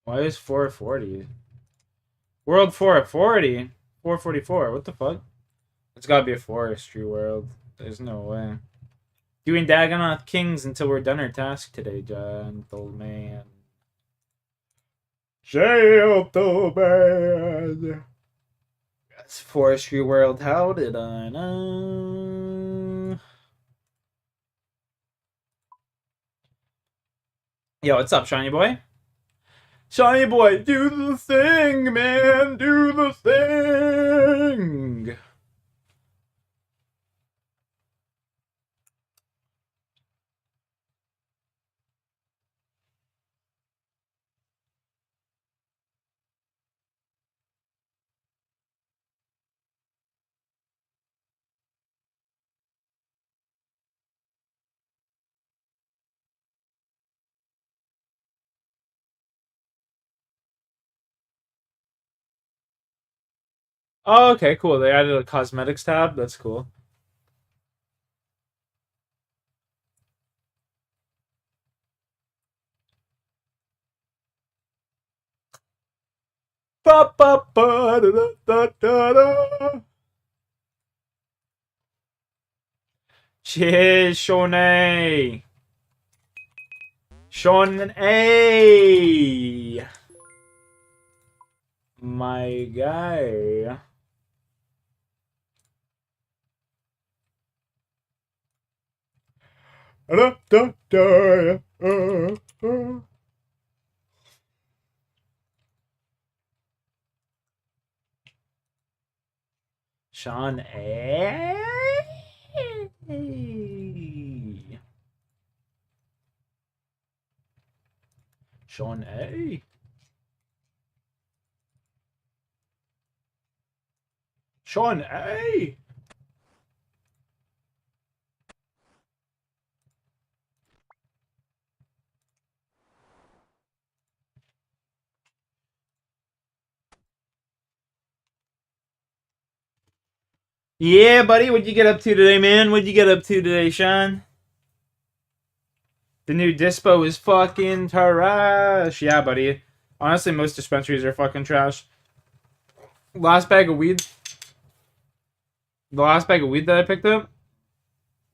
Why is 440? World 440? 444. What the fuck? It's gotta be a forestry world. There's no way. Doing Dagannoth Kings until we're done our task today, gentleman. Gentleman. That's forestry world. How did I know? Yo, what's up, shiny boy? Shiny boy, do the thing, man. Do the thing. Oh, okay, cool. They added a cosmetics tab. That's cool. Ba ba ba da da da da da. Cheers, Shawnee. Shawnee. My guy. Da, da, da, Sean A. Sean A. Sean A. Yeah, buddy, what'd you get up to today, man? What'd you get up to today, Sean? The new dispo is fucking trash. Yeah, buddy. Honestly, most dispensaries are fucking trash. Last bag of weed. The last bag of weed that I picked up,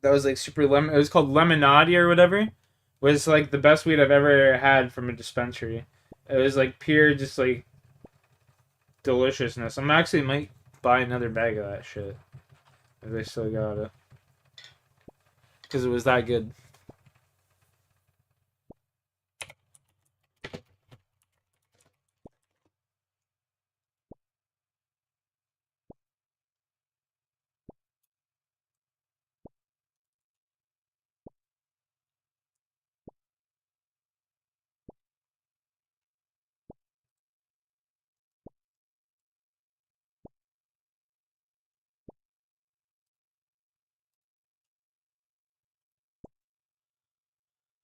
that was like super lemon. It was called Lemonade or whatever. Was like the best weed I've ever had from a dispensary. It was like pure, just like deliciousness. I'm actually might buy another bag of that shit if they still got it, because it was that good.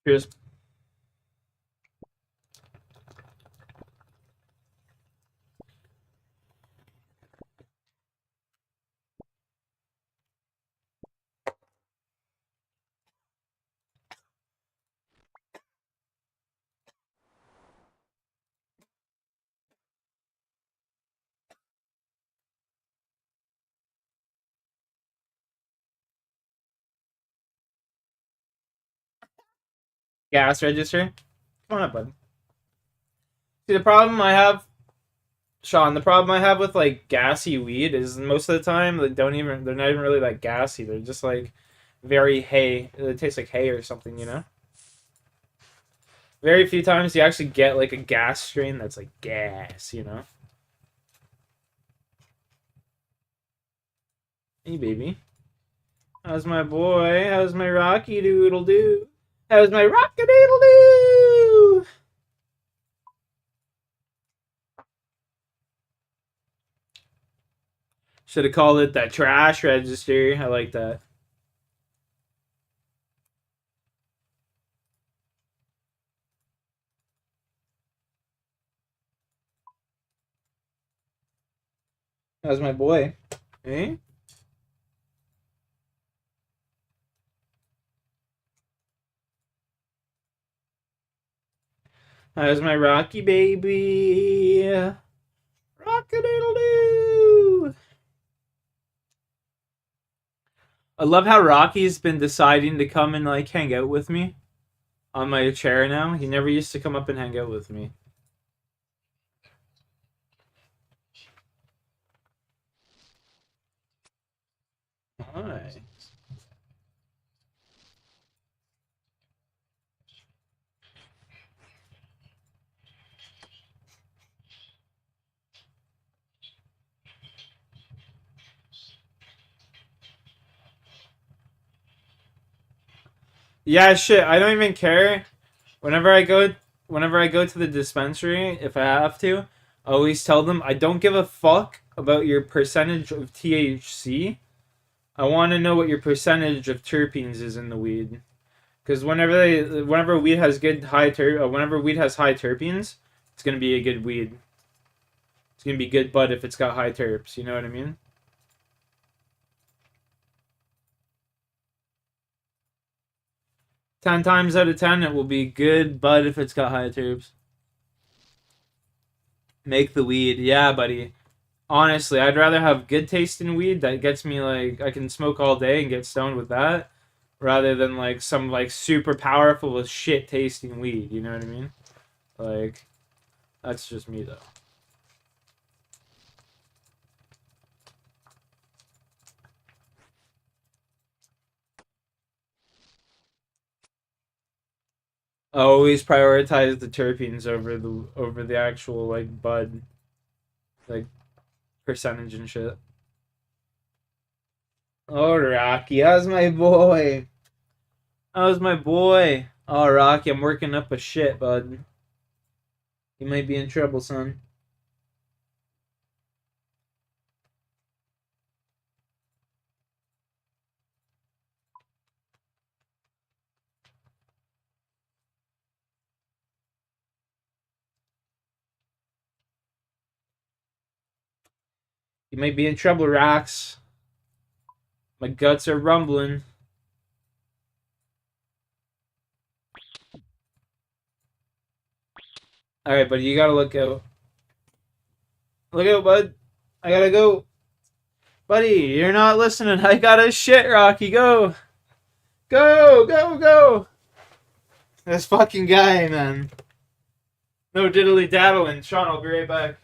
Cheers. Gas register. Come on up, bud. See, the problem I have, Sean, the problem I have with like gassy weed is most of the time they're not even really like gassy. They're just like very hay. It tastes like hay or something, you know? Very few times you actually get like a gas strain that's like gas, you know? Hey, baby. How's my boy? How's my Rocky Doodle Doo? How's my Rocky Doodle Doo? Should have called it that trash register. I like that. That's my boy. Eh? That's my Rocky baby. Rock-a-doodle-doo. I love how Rocky's been deciding to come and like hang out with me on my chair now. He never used to come up and hang out with me. Hi. Yeah, shit. I don't even care. Whenever I go, whenever I go to the dispensary, if I have to, I always tell them I don't give a fuck about your percentage of THC. I want to know what your percentage of terpenes is in the weed. Because whenever weed has whenever weed has high terpenes, it's gonna be a good weed. It's gonna be good bud if it's got high terps. You know what I mean? 10 times out of 10, it will be good bud if it's got high terps. Make the weed, yeah, buddy. Honestly, I'd rather have good tasting weed that gets me like I can smoke all day and get stoned with that, rather than like some like super powerful with shit tasting weed. You know what I mean? Like that's just me though. I always prioritize the terpenes over the actual like bud like percentage and shit. Oh, Rocky, how's my boy? How's my boy? Oh, Rocky, I'm working up a shit, bud. You might be in trouble, son. You might be in trouble, Rox. My guts are rumbling. All right, buddy, you gotta look out. Look out, bud. I gotta go. Buddy, you're not listening. I gotta shit, Rocky. Go. Go, go, go. This fucking guy, man. No diddly daddling. Sean, I'll be right back.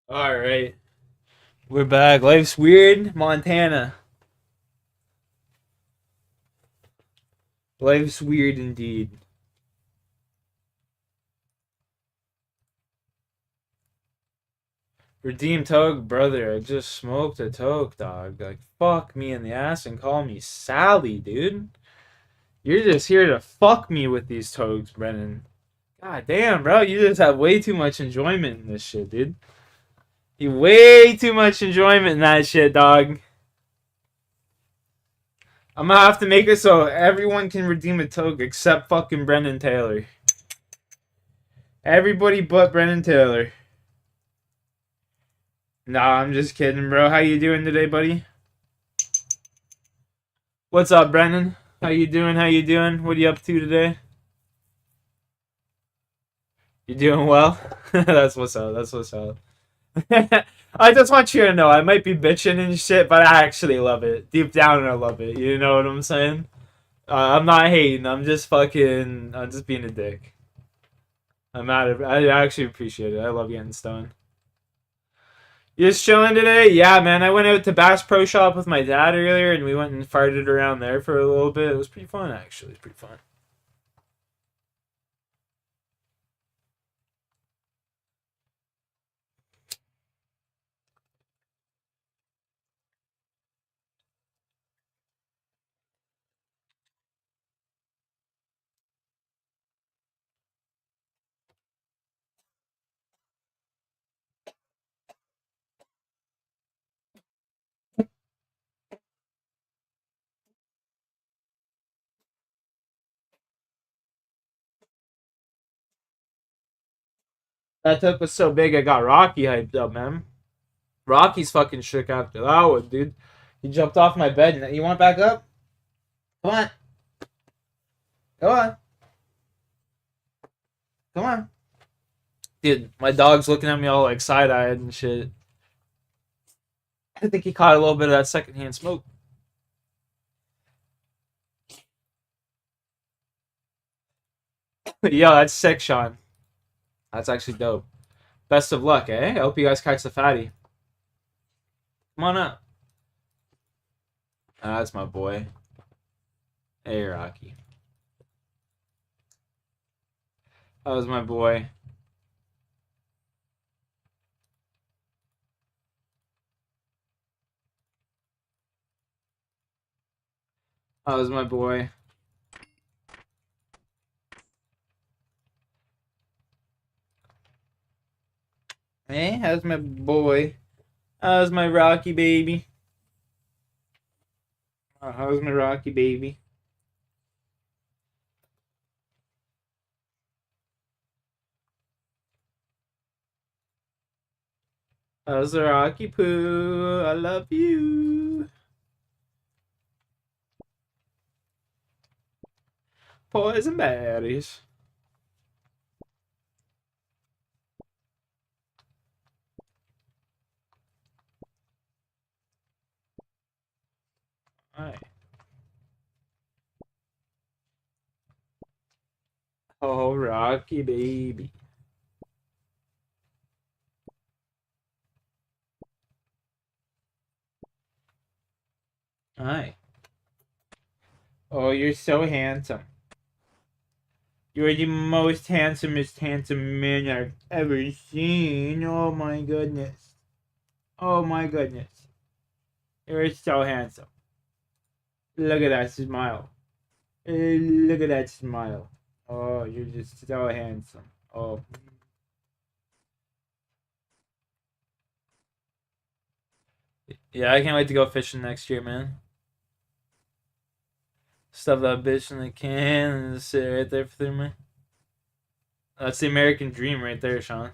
All right, we're back. Life's weird, Montana. Life's weird indeed. Redeem toke, brother. I just smoked a toke, dog. Like, fuck me in the ass and call me Sally, dude. You're just here to fuck me with these tokes, Brennan. God damn, bro. You just have way too much enjoyment in this shit, dude. You way too much enjoyment in that shit, dog. I'm gonna have to make it so everyone can redeem a toke except fucking Brennan Taylor. Everybody but Brennan Taylor. Nah, I'm just kidding, bro. How you doing today, buddy? What's up, Brennan? How you doing? How you doing? What are you up to today? You doing well? That's what's up. That's what's up. I just want you to know I might be bitching and shit, but I actually love it. Deep down, I love it. You know what I'm saying? I'm not hating. I'm just fucking. I'm just being a dick. I'm mad at. I actually appreciate it. I love getting stoned. You just chilling today? Yeah, man. I went out to Bass Pro Shop with my dad earlier, and we went and farted around there for a little bit. It was pretty fun, actually. It's pretty fun. That took was so big, I got Rocky hyped up, man. Rocky's fucking shook after that one, dude. He jumped off my bed. And you want back up? Come on. Come on. Come on. Dude, my dog's looking at me all like side-eyed and shit. I think he caught a little bit of that secondhand smoke. Yo, that's sick, Sean. That's actually dope. Best of luck, eh? I hope you guys catch the fatty. Come on up. That's my boy. Hey, Rocky. That was my boy. That was my boy. Hey, how's my boy? How's my Rocky baby? How's my Rocky baby? How's the Rocky Poo? I love you. Poison berries. Alright. Oh, Rocky baby. Alright. Oh, you're so handsome. You're the most handsomest handsome man I've ever seen. Oh my goodness. Oh my goodness. You're so handsome. Look at that smile. Look at that smile. Oh, you're just so handsome. Oh. Yeah, I can't wait to go fishing next year, man. Stuff that bitch in the can and just sit right there for me. That's the American dream right there, Sean.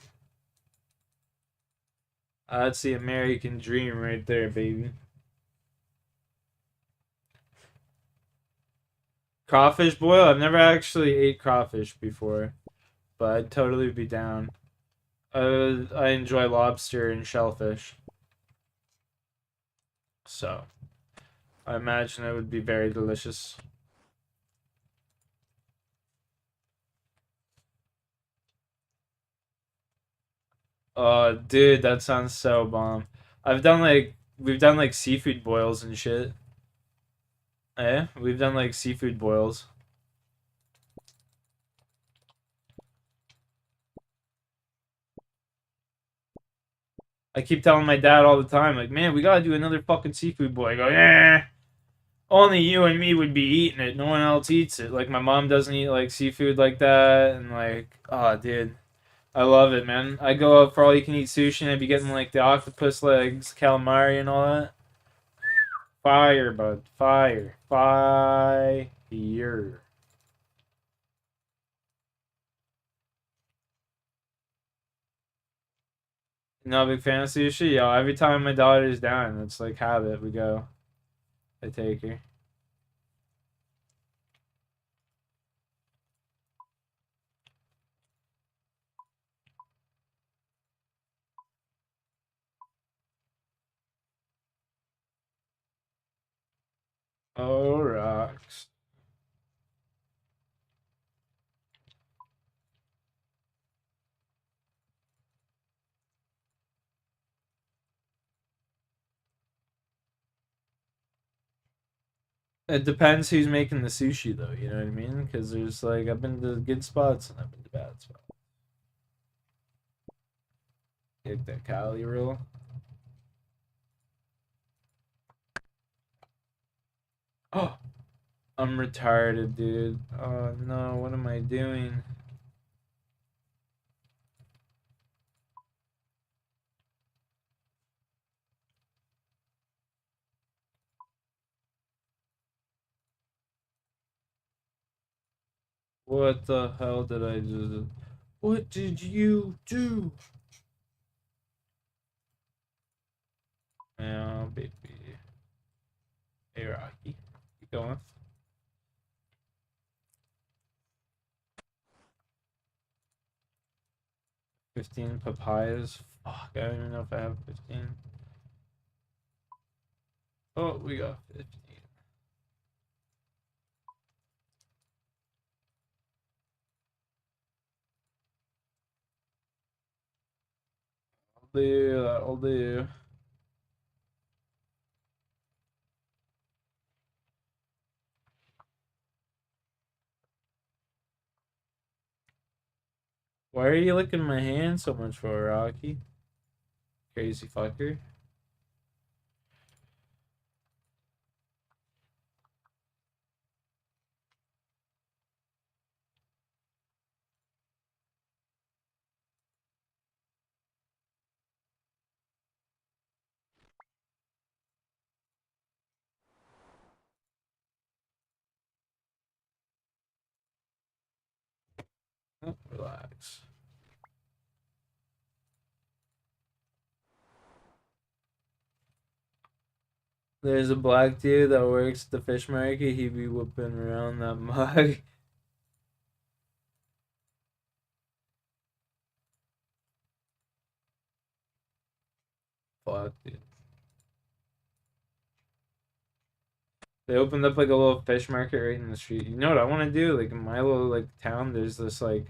That's the American dream right there, baby. Crawfish boil? I've never actually ate crawfish before, but I'd totally be down. I enjoy lobster and shellfish, so I imagine it would be very delicious. Dude, that sounds so bomb. We've done like seafood boils and shit. Eh? We've done like seafood boils. I keep telling my dad all the time, like, man, we gotta do another fucking seafood boil. I go, eh. Only you and me would be eating it. No one else eats it. Like my mom doesn't eat like seafood like that, and like, oh, dude, I love it, man. I go out for all you can eat sushi, and I'd be getting like the octopus legs, calamari, and all that. Fire, bud, fire, fire. No big fan of sushi. Yo, every time my daughter's down, it's like habit. We go. I take her. Oh, rocks. It depends who's making the sushi, though. You know what I mean? Because there's like I've been to good spots and I've been to bad spots. Take that Cali roll. Oh, I'm retarded, dude. Oh no, what am I doing? What the hell did I just? What did you do? Oh, baby. Hey, Rocky. Keep going. 15 papayas. Fuck, I don't even know if I have 15. Oh, we got 15. I'll do, that'll do. Why are you licking my hand so much for, Rocky? Crazy fucker. Oh, relax. There's a black dude that works at the fish market. He be whooping around that mug. Fuck, dude. They opened up like a little fish market right in the street. You know what I want to do? Like in my little like town, there's this like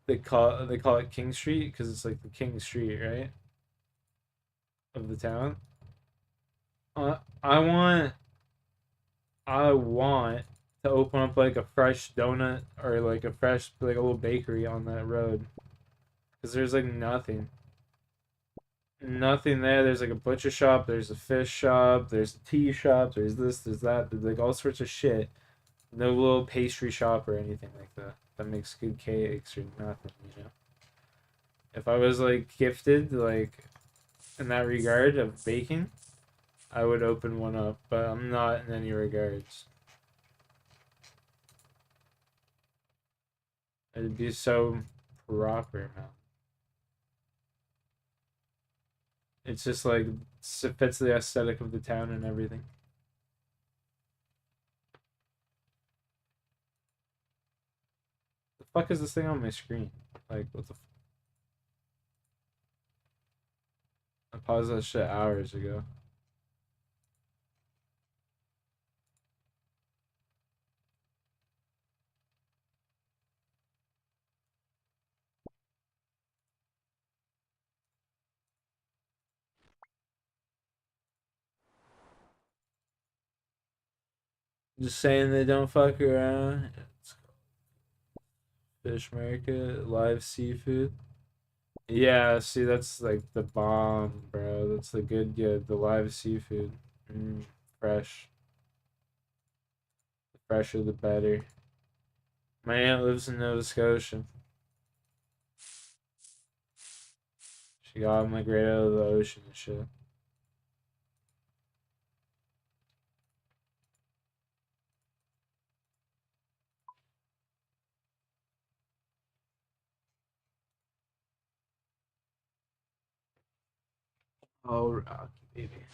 they call it King Street because it's like the King Street, right, of the town. Uh, I want I want to open up like a fresh donut or like a fresh like a little bakery on that road because there's like nothing there. There's like a butcher shop, there's a fish shop, there's a tea shop, there's this, there's that, there's like all sorts of shit. No little pastry shop or anything like that that makes good cakes or nothing, you know. If I was like gifted like in that regard of baking, I would open one up, but I'm not in any regards. It'd be so proper, man. It's just like it fits the aesthetic of the town and everything. The fuck is this thing on my screen? Like, what the? I paused that shit hours ago. Just saying they don't fuck around. It's fish market, live seafood. Yeah, see, that's like the bomb, bro. That's the good. The live seafood. Fresh. The fresher, the better. My aunt lives in Nova Scotia. She got them like right out of the ocean and shit. Oh, Rocky, baby.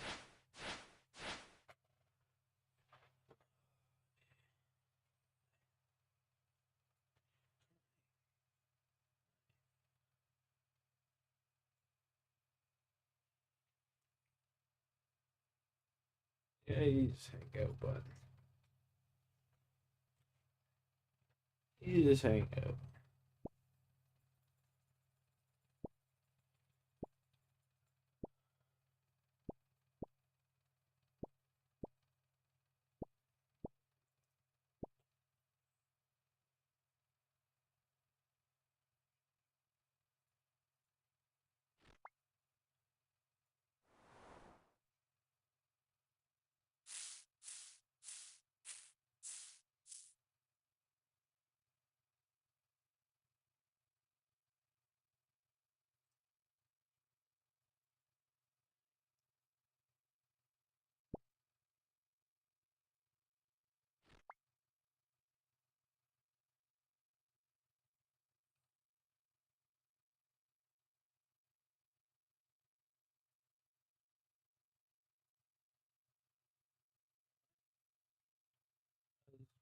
Yeah, you just hang out, bud. You just hang out.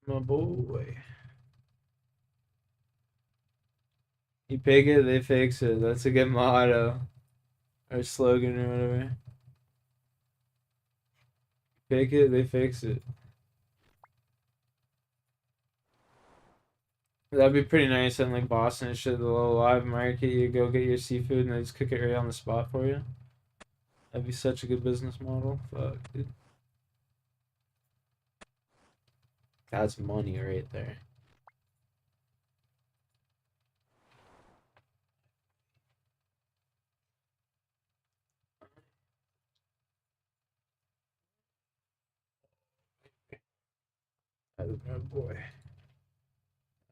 My boy. You pick it, they fix it. That's a good motto or slogan or whatever. Pick it, they fix it. That'd be pretty nice in like Boston and shit. The little live market, you go get your seafood and they just cook it right on the spot for you. That'd be such a good business model. Fuck, dude. That's money right there. That's my boy.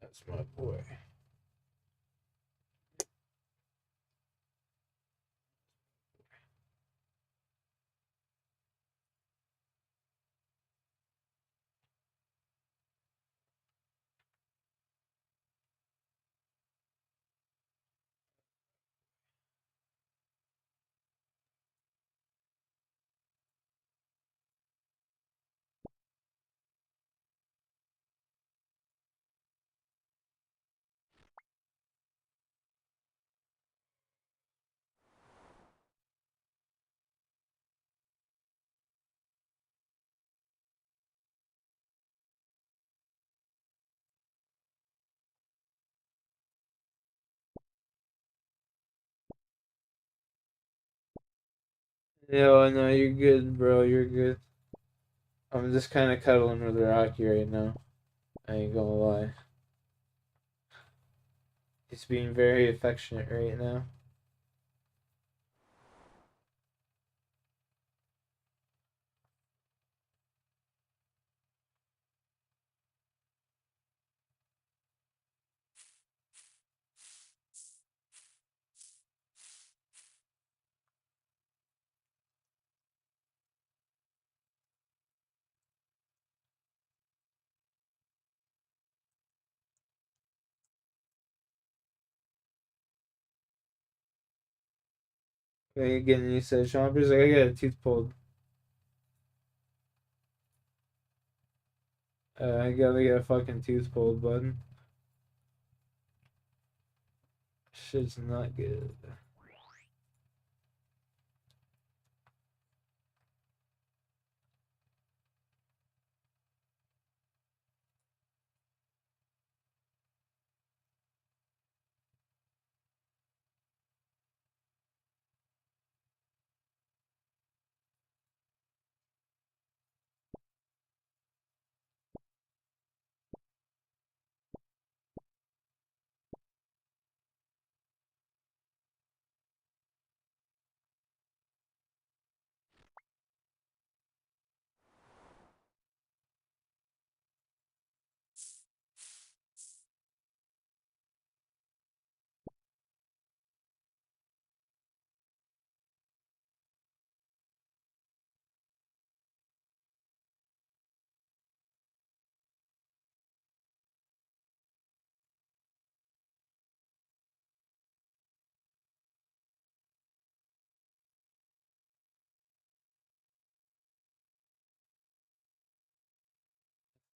That's my boy. Yo, no, you're good, bro. You're good. I'm just kind of cuddling with Rocky right now. I ain't gonna lie. He's being very affectionate right now. Okay, again, you said Chompers, like, I got a tooth pulled. I gotta get a fucking tooth pulled, bud. Shit's not good.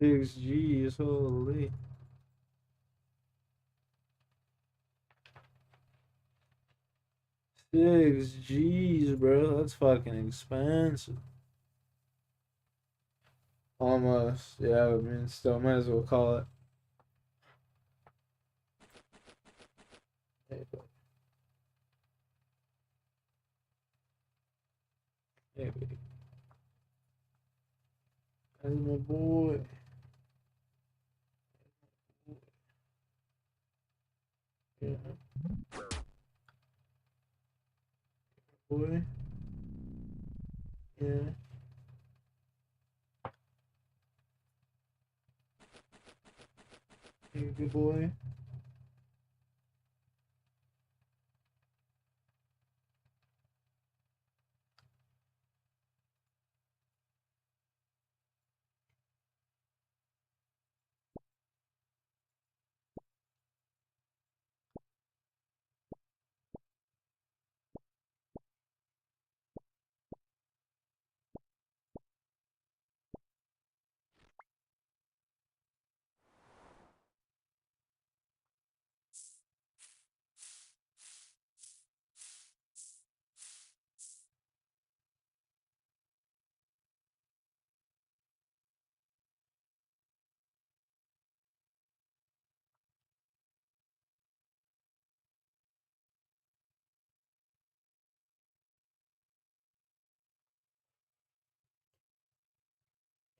6 G's, holy. 6 G's, bro. That's fucking expensive. Almost. Yeah, I mean, still might as well call it. Hey, buddy. Hey, buddy. That's my boy. Yeah, boy. Yeah. Hey, good boy.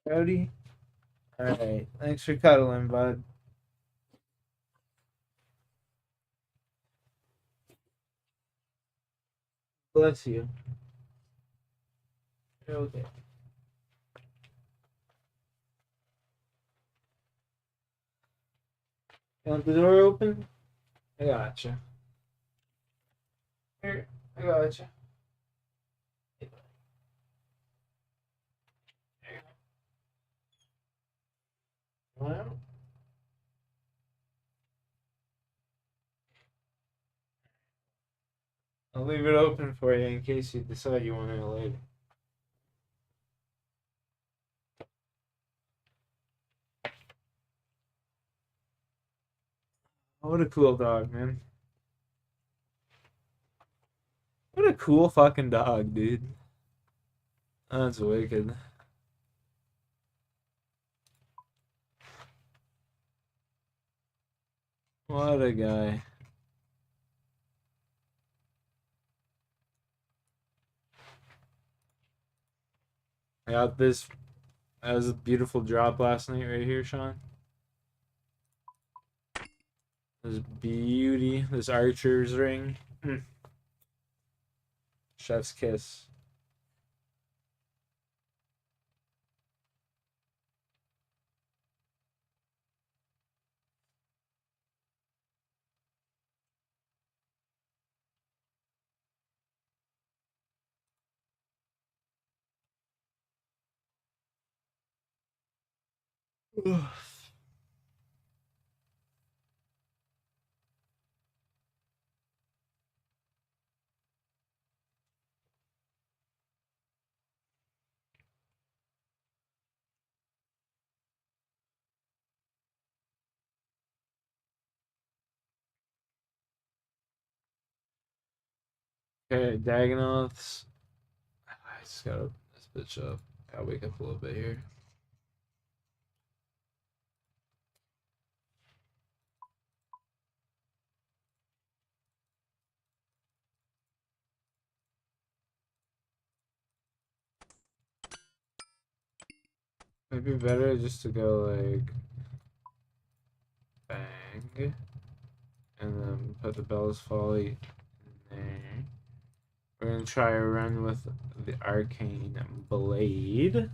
Howdy. Alright. Thanks for cuddling, bud. Bless you. You're okay. You want the door open? I gotcha. Here, I gotcha. Well, I'll leave it open for you in case you decide you want it later. Oh, what a cool dog, man. What a cool fucking dog, dude. That's wicked. What a guy. I got this. That was a beautiful drop last night right here, Sean. This beauty. This archer's ring. Chef's kiss. Okay, Dagannoths. I just gotta open this bitch up. Gotta wake up a little bit here. Maybe better just to go like bang and then put the Bell's Folly in there. We're gonna try a run with the Arcane Blade.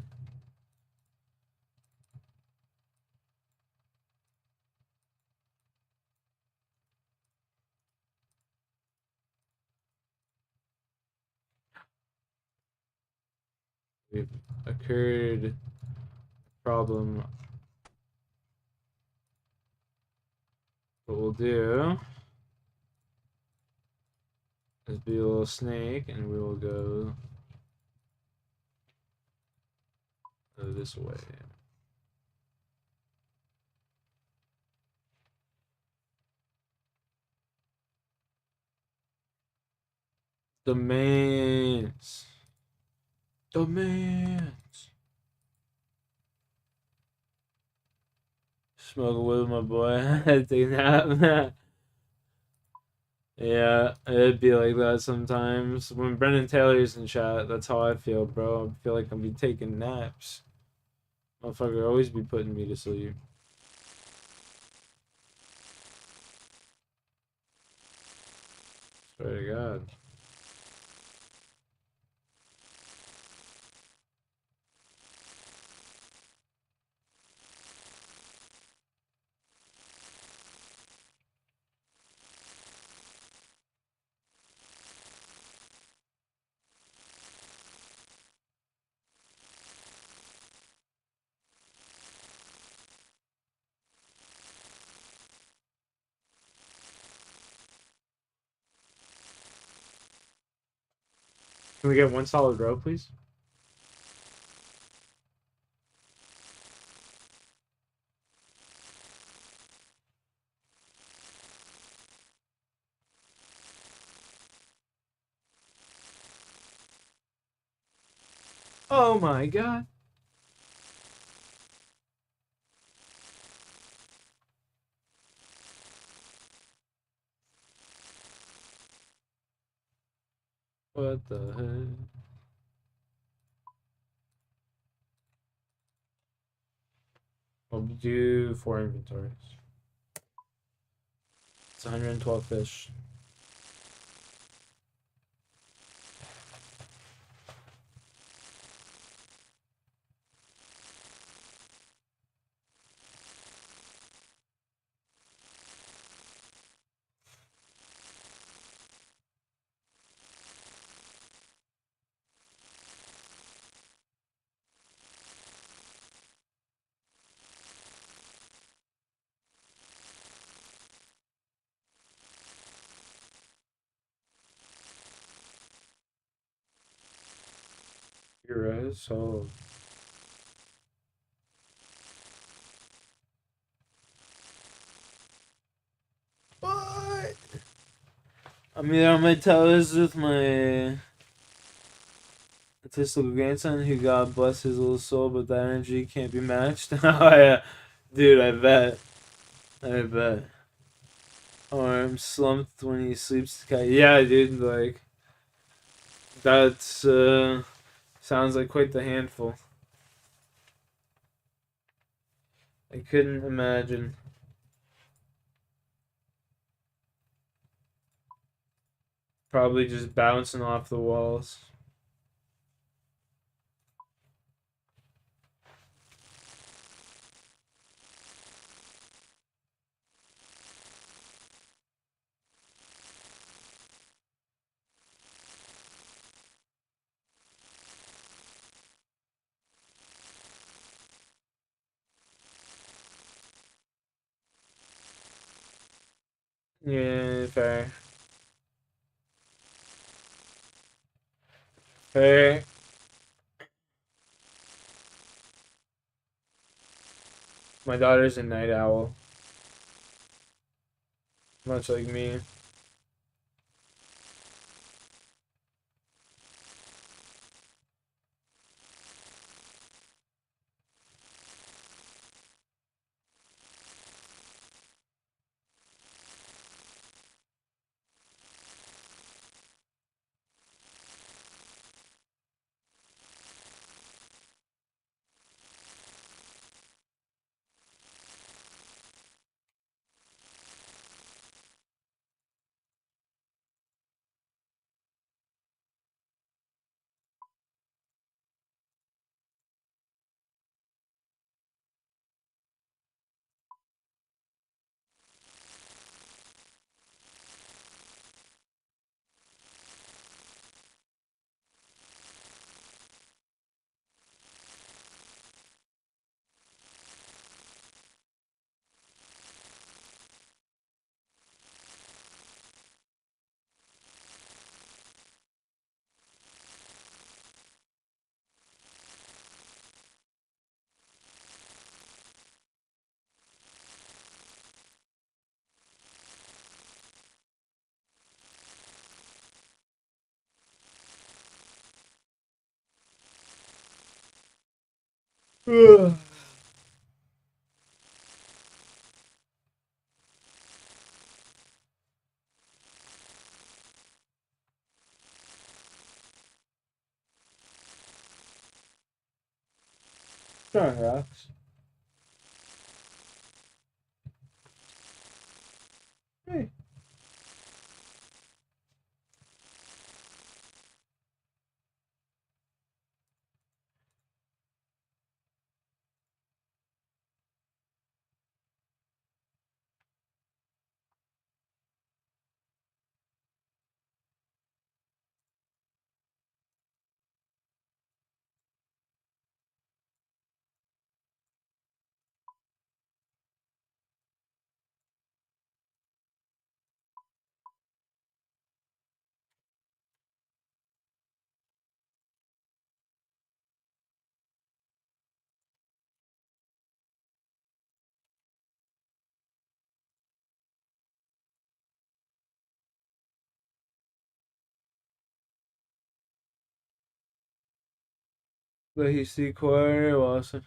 We've occurred problem. What we'll do is be a little snake and we will go this way. Domains. Domains. Smoke a with my boy. Take a nap. Yeah, it'd be like that sometimes. When Brendan Taylor's in chat, that's how I feel, bro. I feel like I'm be taking naps. Motherfucker always be putting me to sleep. Swear to God. Can we get one solid row, please? Oh my God. What the heck? We'll do 4 inventories. It's 112 fish. Euros, so what? I'm either on my toes with my autistic grandson, who God bless his little soul, but that energy can't be matched. Oh yeah, dude, I bet. I bet. Or I'm slumped when he sleeps. Yeah, dude, like that's sounds like quite the handful. I couldn't imagine. Probably just bouncing off the walls. Yeah, fair. Fair. My daughter's a night owl, much like me. Ugh. Trying rocks. Hey. But he's the quarter, Wilson.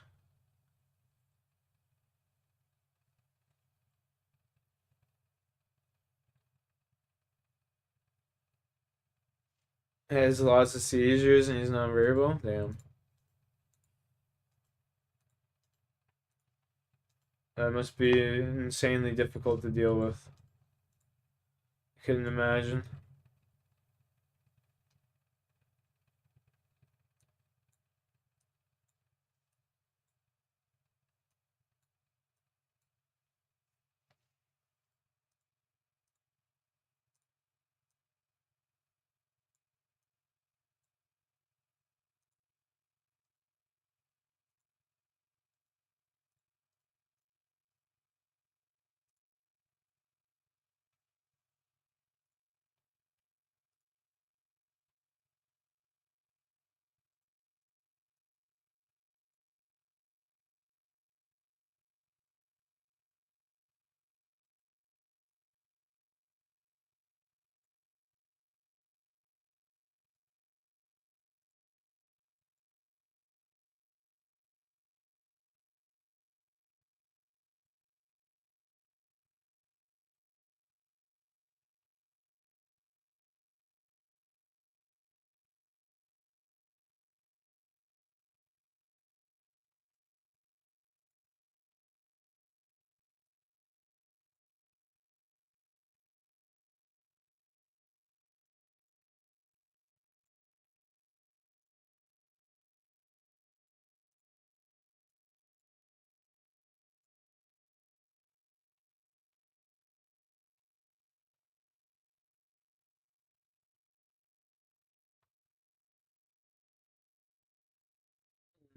Has lots of seizures and he's nonverbal. Damn. That must be insanely difficult to deal with. I couldn't imagine.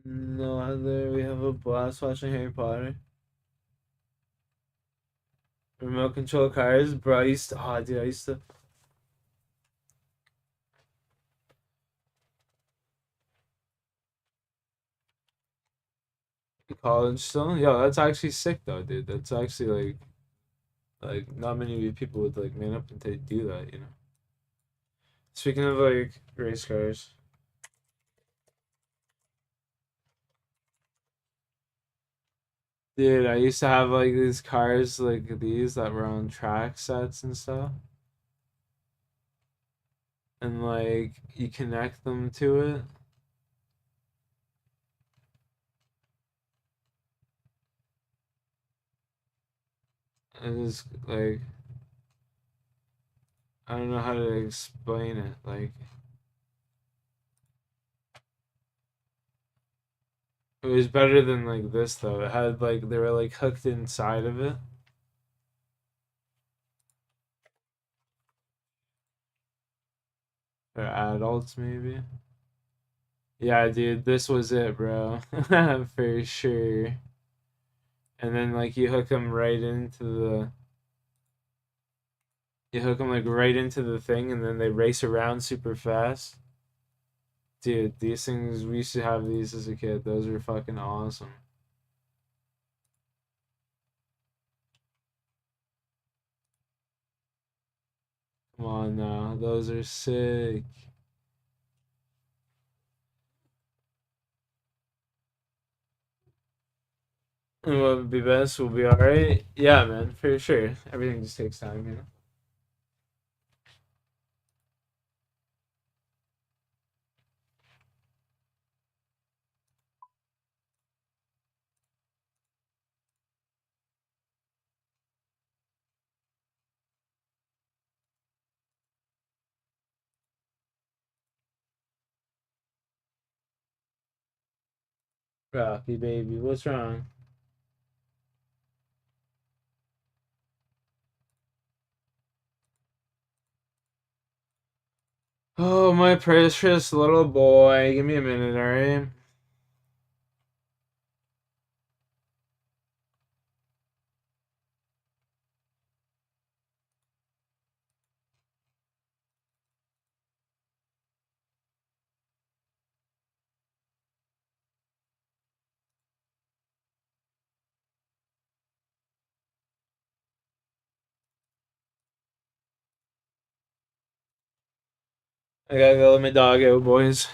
No other. We have a blast watching Harry Potter. Remote control cars, bro. I used to. Oh, dude, I used to. College still. Yo, that's actually sick though, dude. That's actually like not many people would like man up and do that, you know. Speaking of like race cars, dude, I used to have like these cars like these that were on track sets and stuff, and like you connect them to it, and it's like I don't know how to explain it. Like it was better than like this though. It had like they were like hooked inside of it. Or adults maybe. Yeah, dude, this was it, bro. For sure. And then like you hook them like right into the thing, and then they race around super fast. Dude, these things we used to have these as a kid. Those were fucking awesome. Come on now, those are sick. And what would be best will be alright. Yeah, man, for sure. Everything just takes time, you know. Rocky baby, what's wrong? Oh, my precious little boy. Give me a minute, alright? I gotta go let my dog out, boys.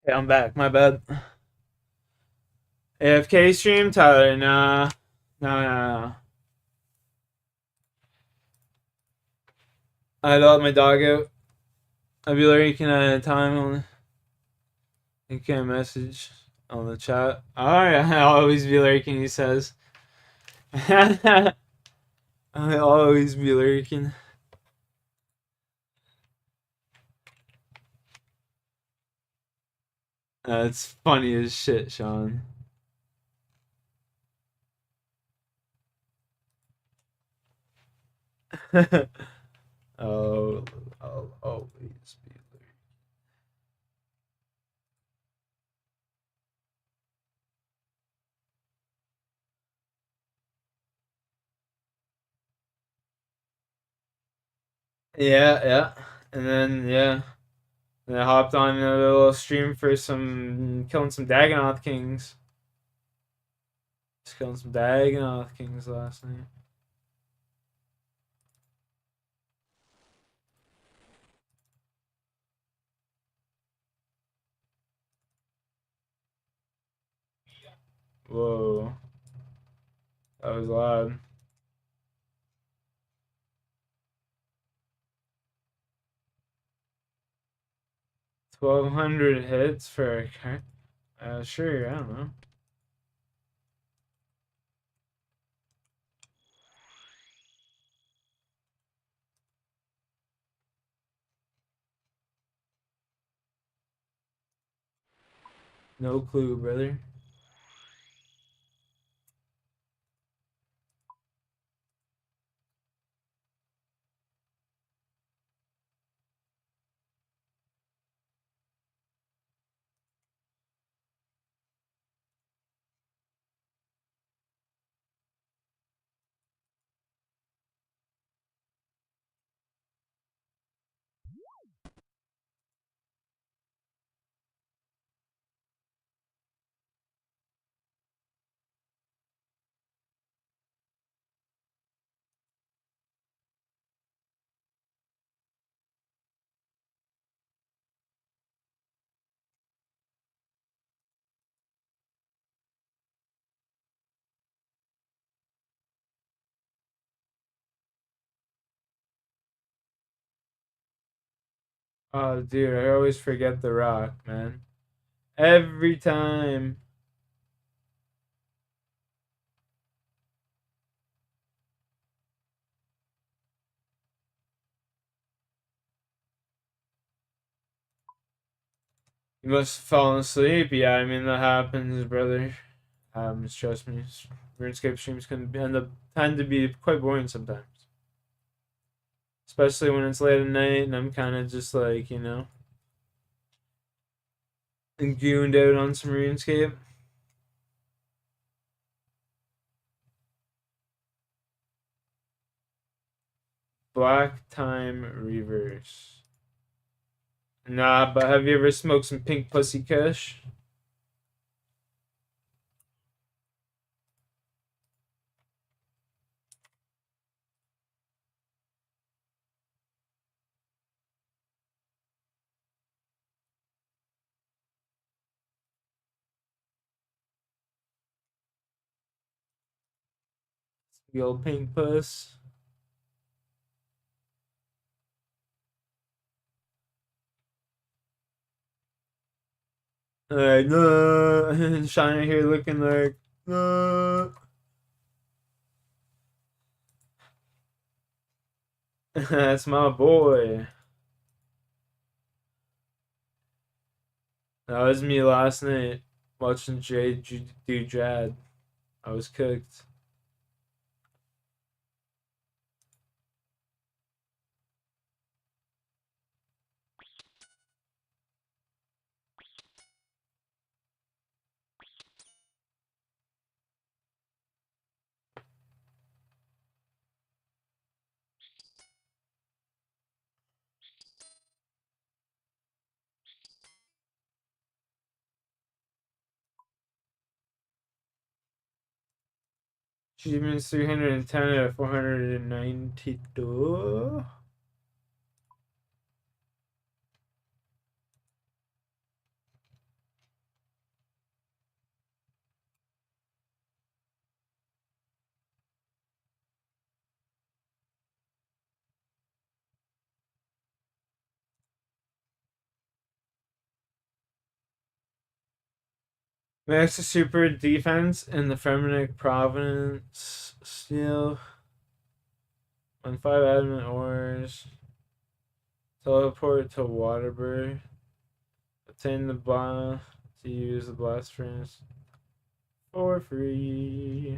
Okay, I'm back. My bad. AFK stream, Tyler. Nah. Nah. I had to let my dog out. I'll be lurking at a time only. You can't message on the chat. Alright, I'll always be lurking, he says. I'll always be lurking. That's funny as shit, Sean. Oh, I'll always be lurking. Yeah. And then, yeah. And I hopped on a little stream for killing some Dagannoth Kings. Just killing some Dagannoth Kings last night. Whoa. That was loud. 1,200 hits for a car. Sure, I don't know. No clue, brother. Oh, dude, I always forget the rock, man. Every time. You must have fallen asleep. Yeah, I mean, that happens, brother. Trust me. RuneScape streams can tend to be quite boring sometimes. Especially when it's late at night and I'm kind of just like, gooned out on some RuneScape. Black Time Reverse. Nah, but have you ever smoked some pink pussy kush? The old pink puss. Like, no. Shiner here looking like, no. That's my boy. That was me last night watching Jay do Jad. I was cooked. Achievements 310 out of 492. Max super defense in the Ferminic province. Steel. On 5 adamant ores. Teleport to Waterbury. Obtain the blast to use the blast furnace for free.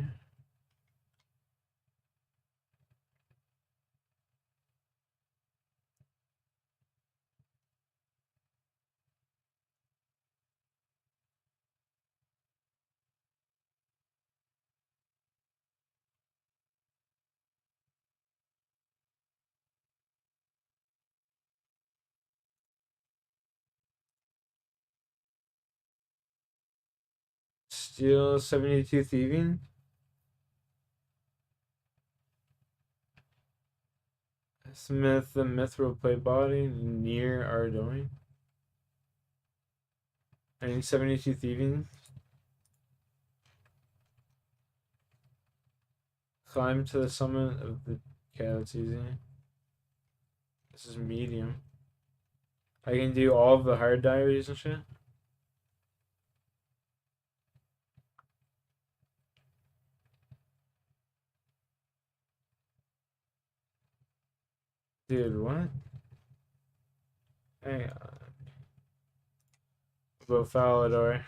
Steel 72 thieving. Smith the mithril plate body near our doing. I need 72 thieving. Climb to the summit of the. Okay, that's easy. This is medium. I can do all of the hard diaries and shit. Dude, what? Hang on. About Falador.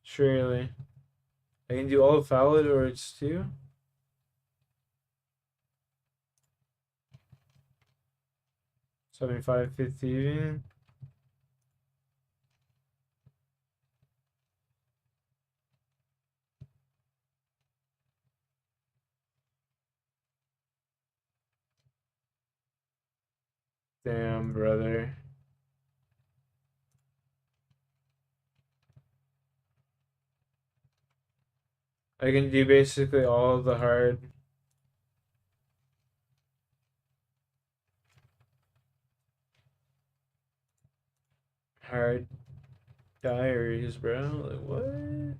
Surely. I can do all of Falador's too? $75 thieving. Damn, brother. I can do basically all of the hard. Hard diaries, bro. Like, what?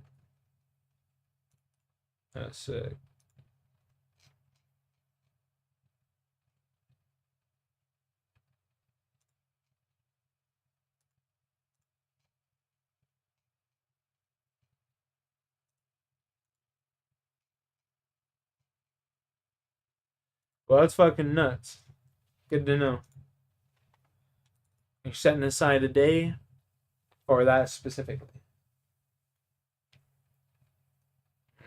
That's sick. Well, that's fucking nuts. Good to know. You're setting aside a day for that specifically.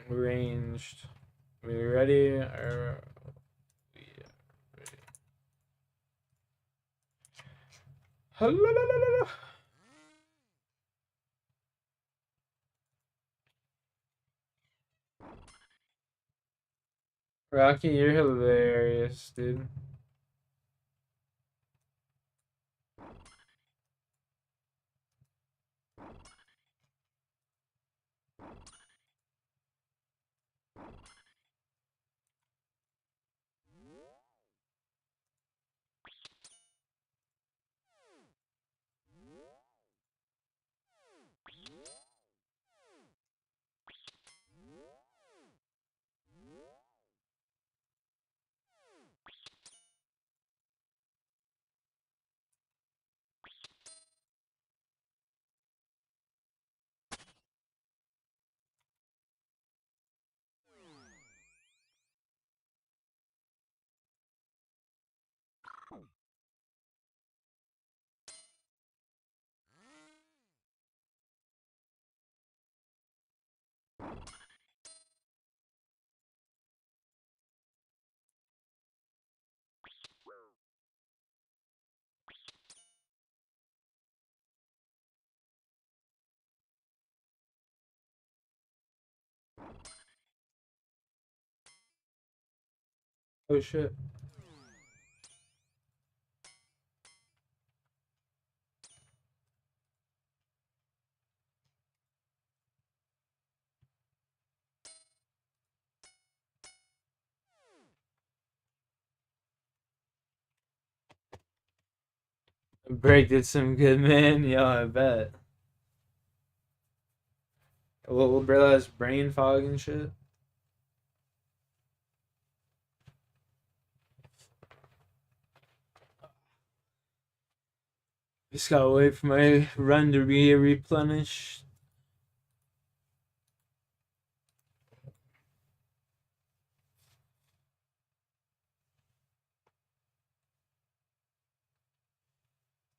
Ranged. We ready? Are we ready? Hello. Rocky, you're hilarious, dude. Oh shit. Break did some good, man. Yo, I bet. A little brother has brain fog and shit. Just gotta wait for my run to be replenished.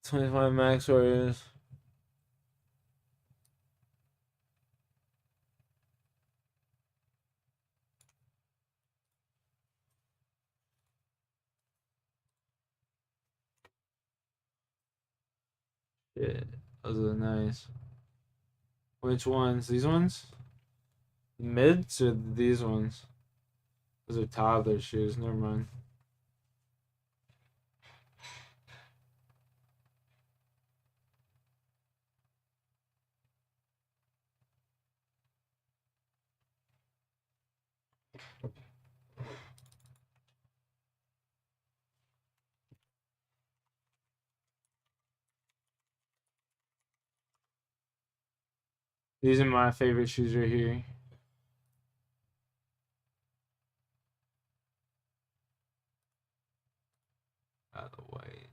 25 max warriors. Shit, those are nice. Which ones? These ones? Mids or these ones? Those are toddler shoes. Never mind. These are my favorite shoes right here. Out of the way.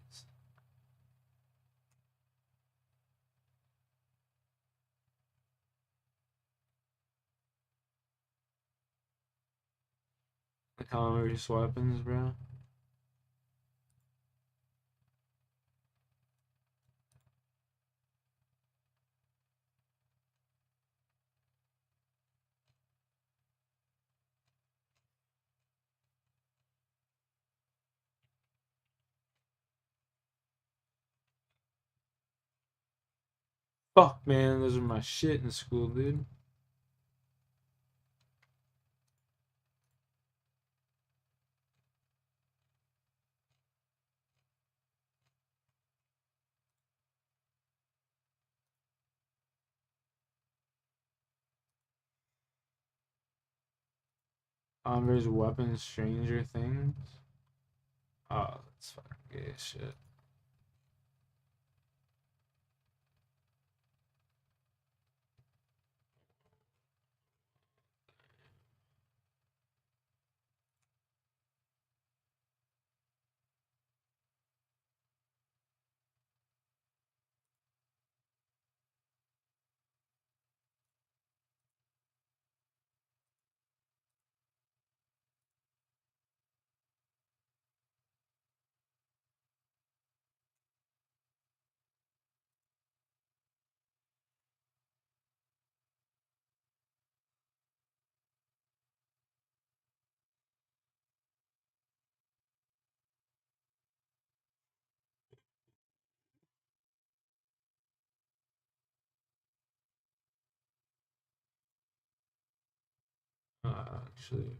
The Converse weapons, bro. Fuck, man, those are my shit in school, dude. Converse weapons, Stranger Things. Oh, that's fucking gay as shit. Actually,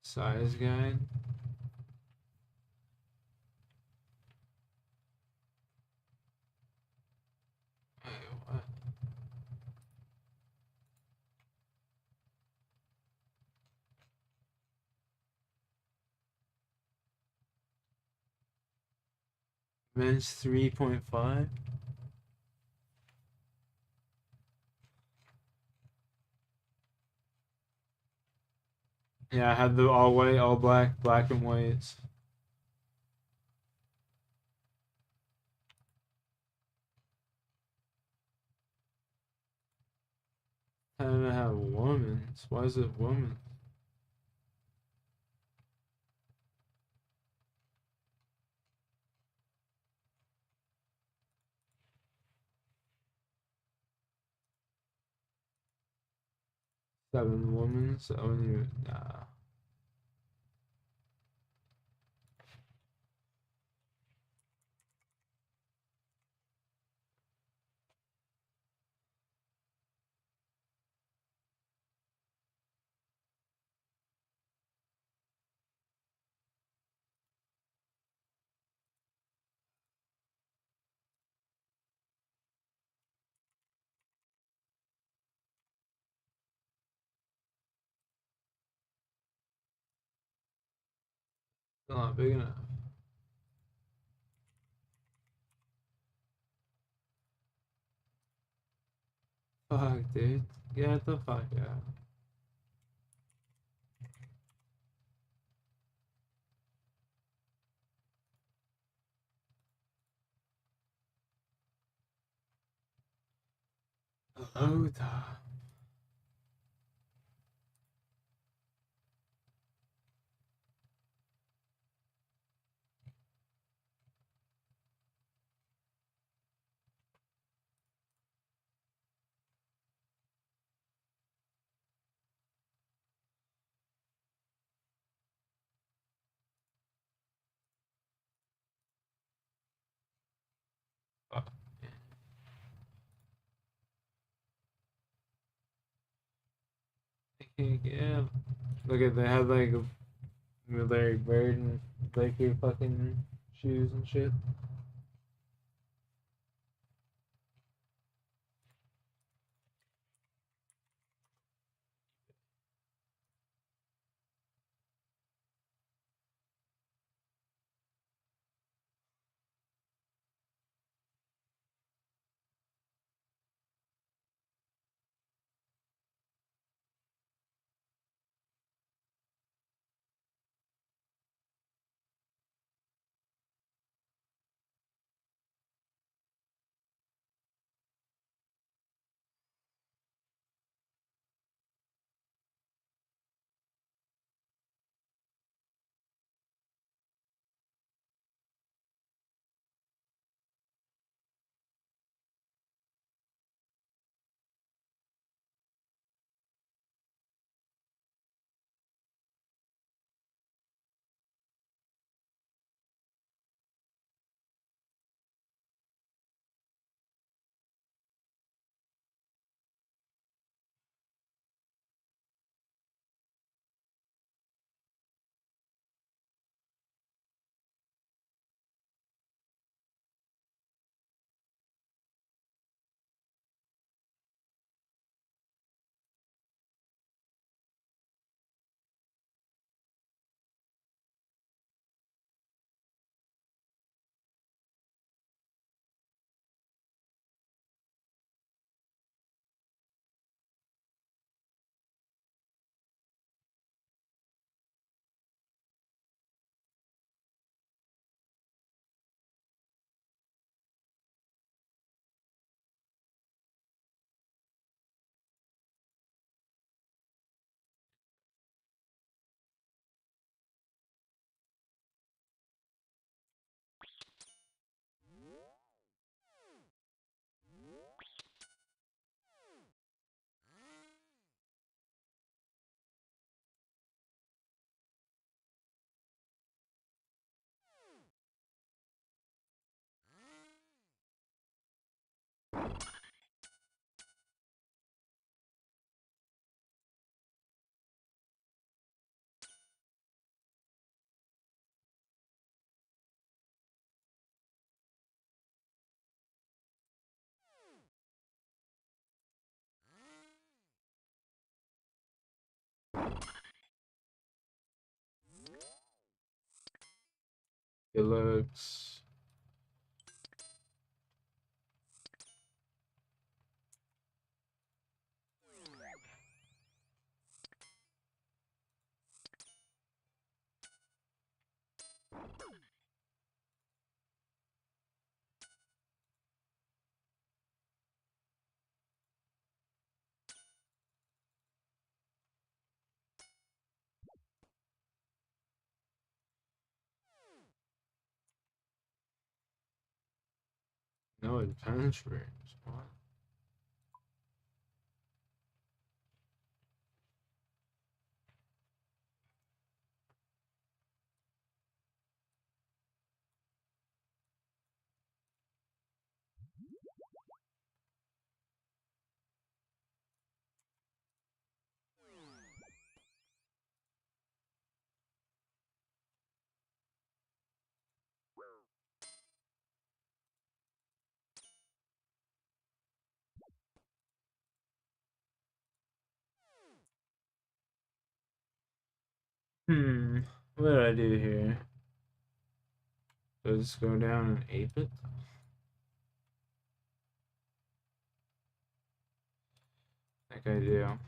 size guide. Wait, what? Men's 3.5. Yeah, I had the all white, all black, black and whites. How did I have women's? Why is it women? Seven women's? I wouldn't even. Nah. Still not big enough. Fuck, dude. Get the fuck out. Hello, Tom. Yeah. Look at they have like a military bird and like your fucking shoes and shit. It looks no adventures. What? What did I do here? Let's go down and ape it. I think I do.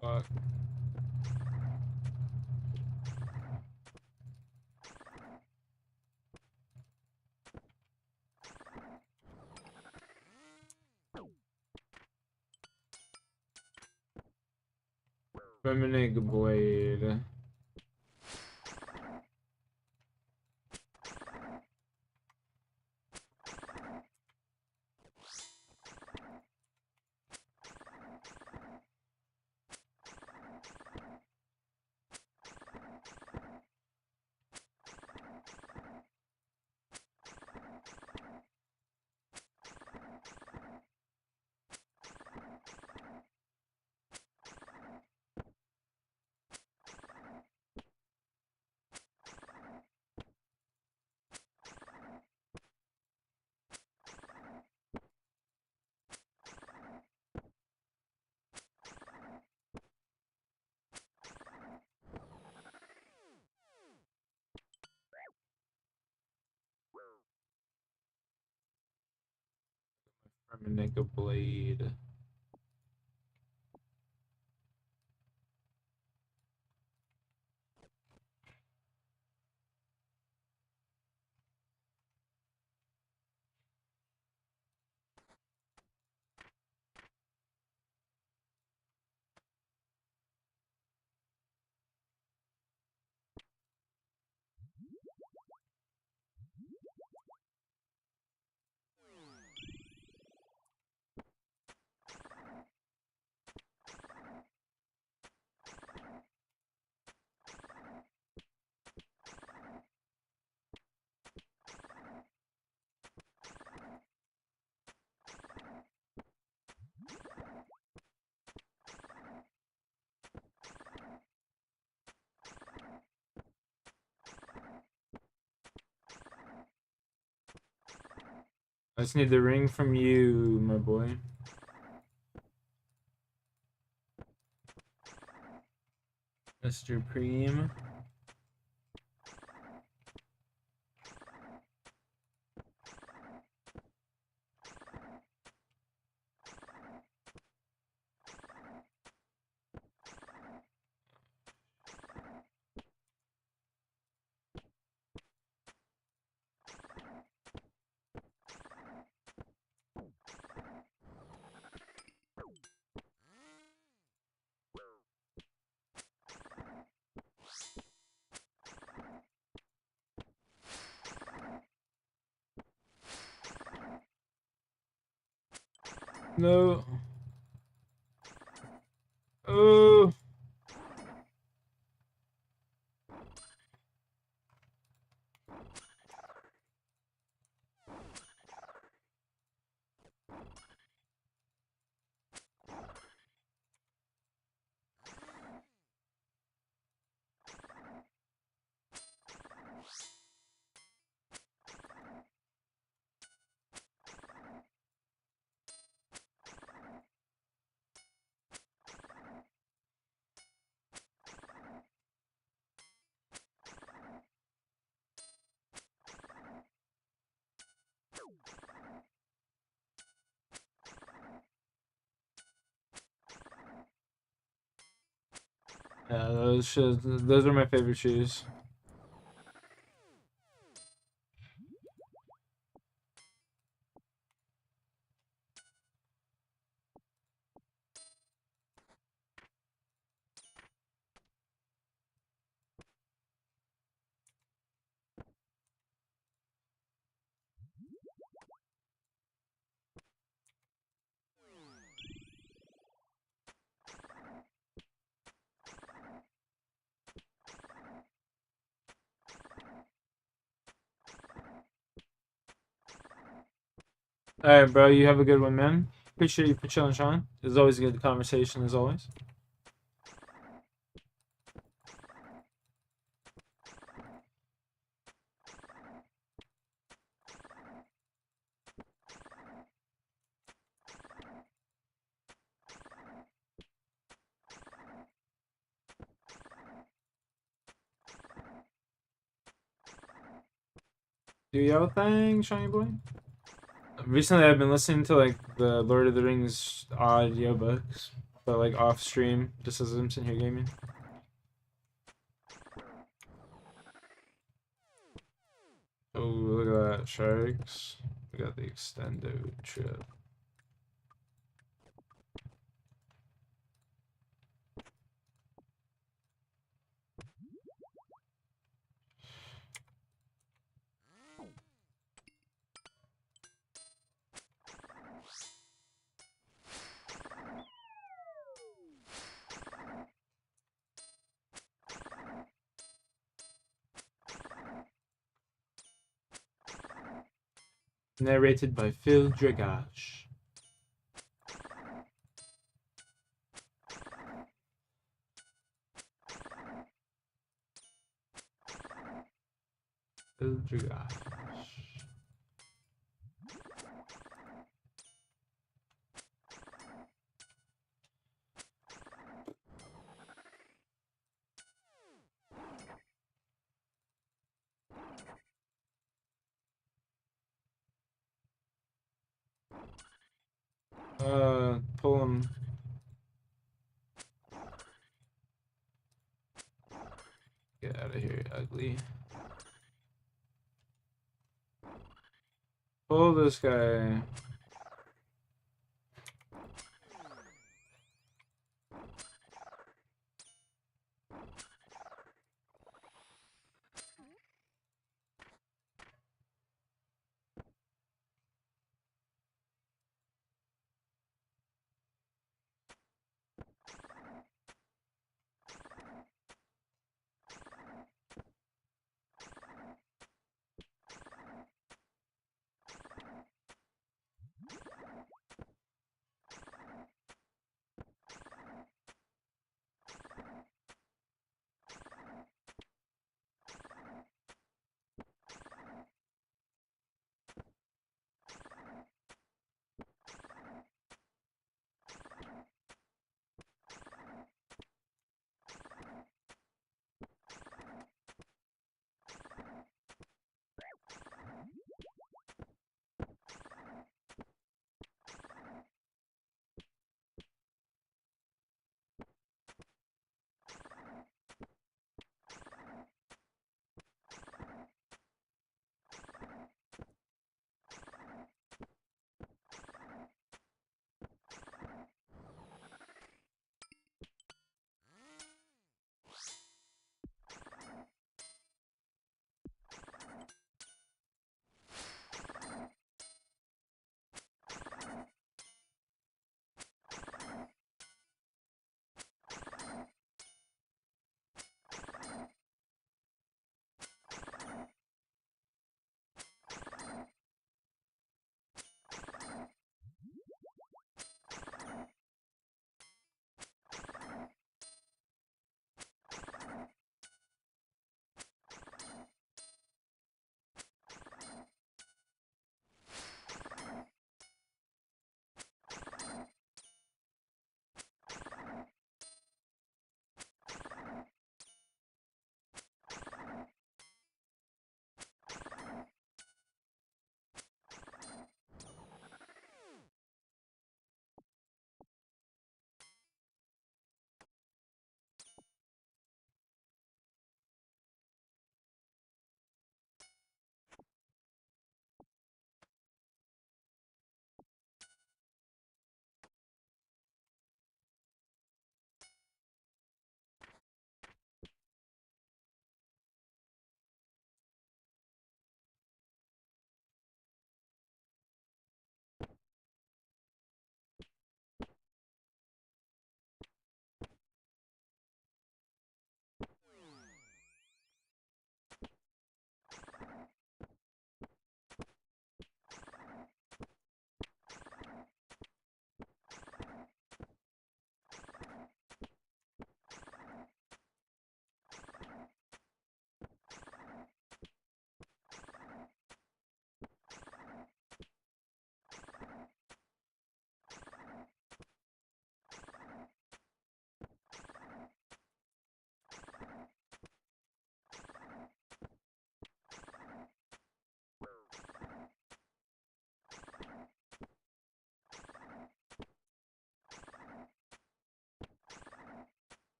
Fuck. Feminine blade. Feminine blade. I just need the ring from you, my boy. Mr. Preem. No. Oh. Yeah, those are my favorite shoes. All right, bro. You have a good one, man. Appreciate you for chilling, Sean. It's always a good conversation, as always. Do your thing, shiny boy. Recently, I've been listening to like the Lord of the Rings audiobooks. but like off stream, just as I'm sitting here gaming. Oh, look at that, sharks. We got the extendo trip. Narrated by Phil Dragash. Phil Dragash. Pull him. Get out of here, ugly. Pull this guy.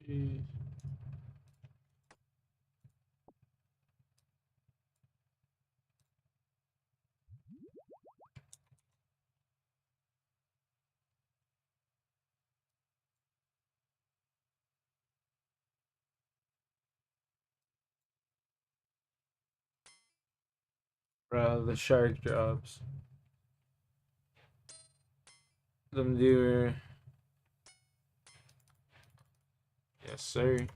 Bro, the shark drops. Them do. Yes, sir.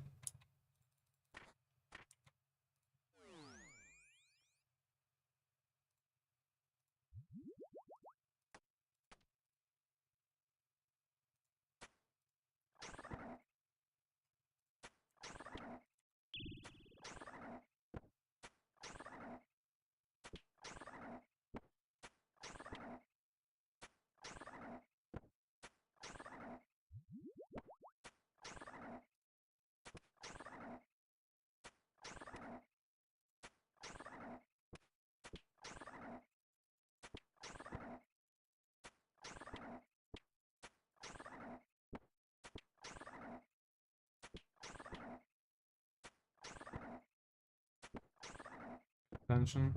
Attention.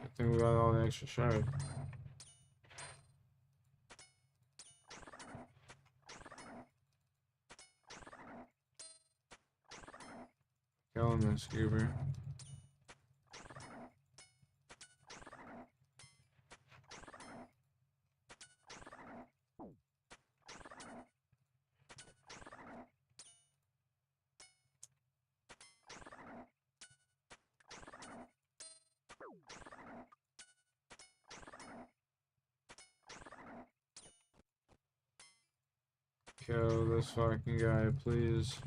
I think we got all the extra shark. Kill him, this scuba. Kill this fucking guy, please.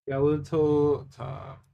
Skeletal top.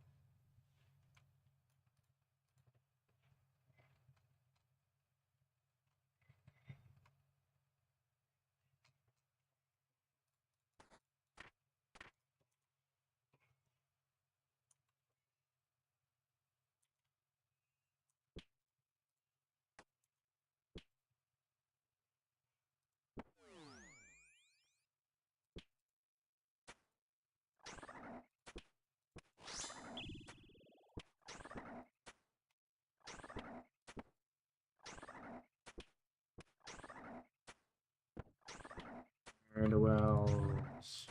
Red wells.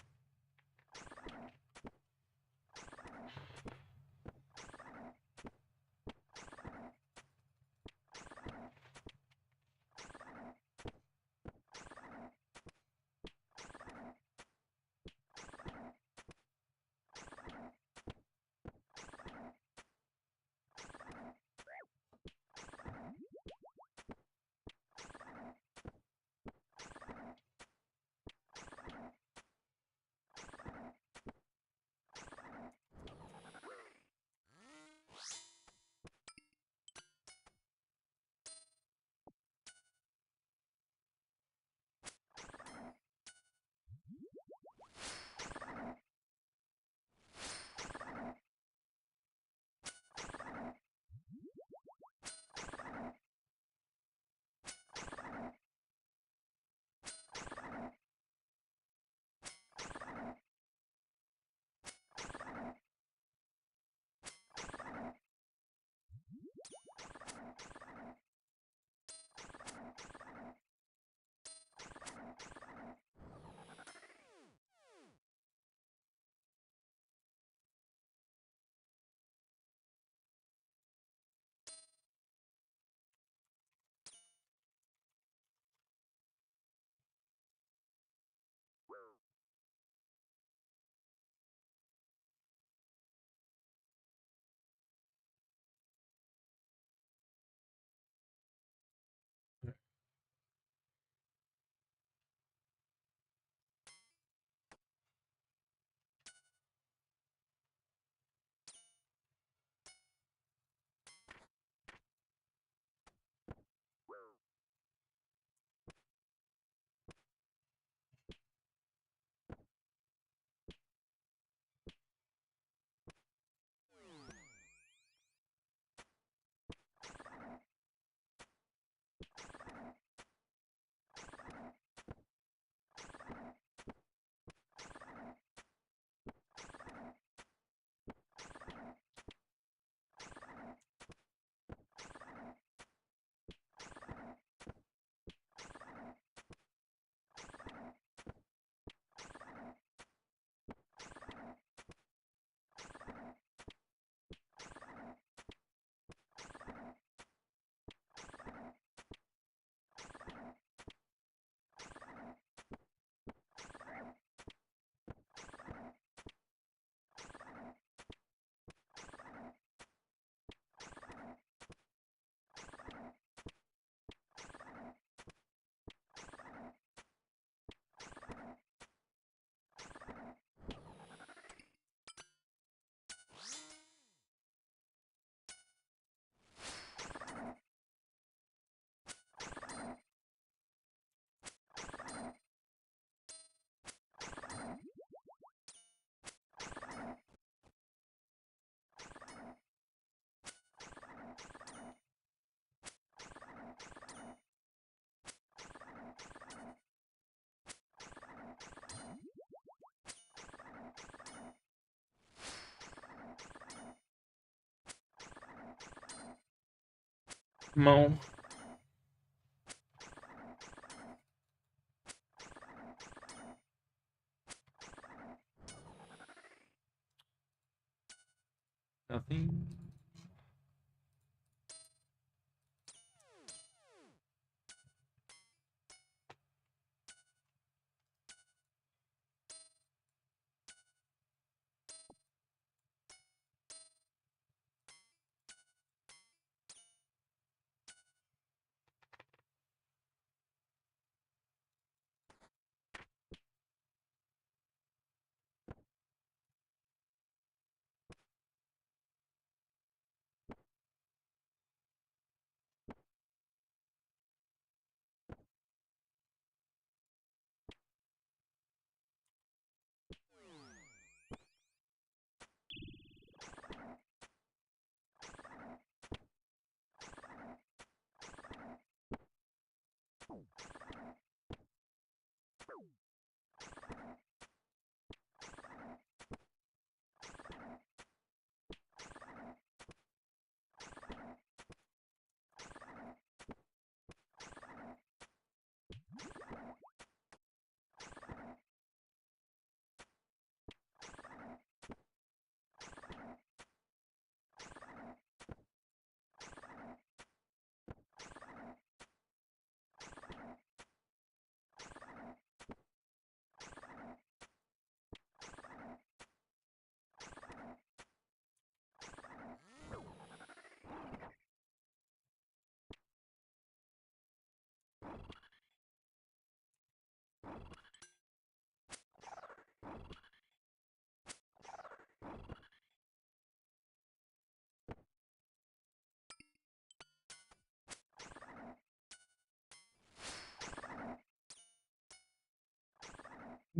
Mo. Nothing.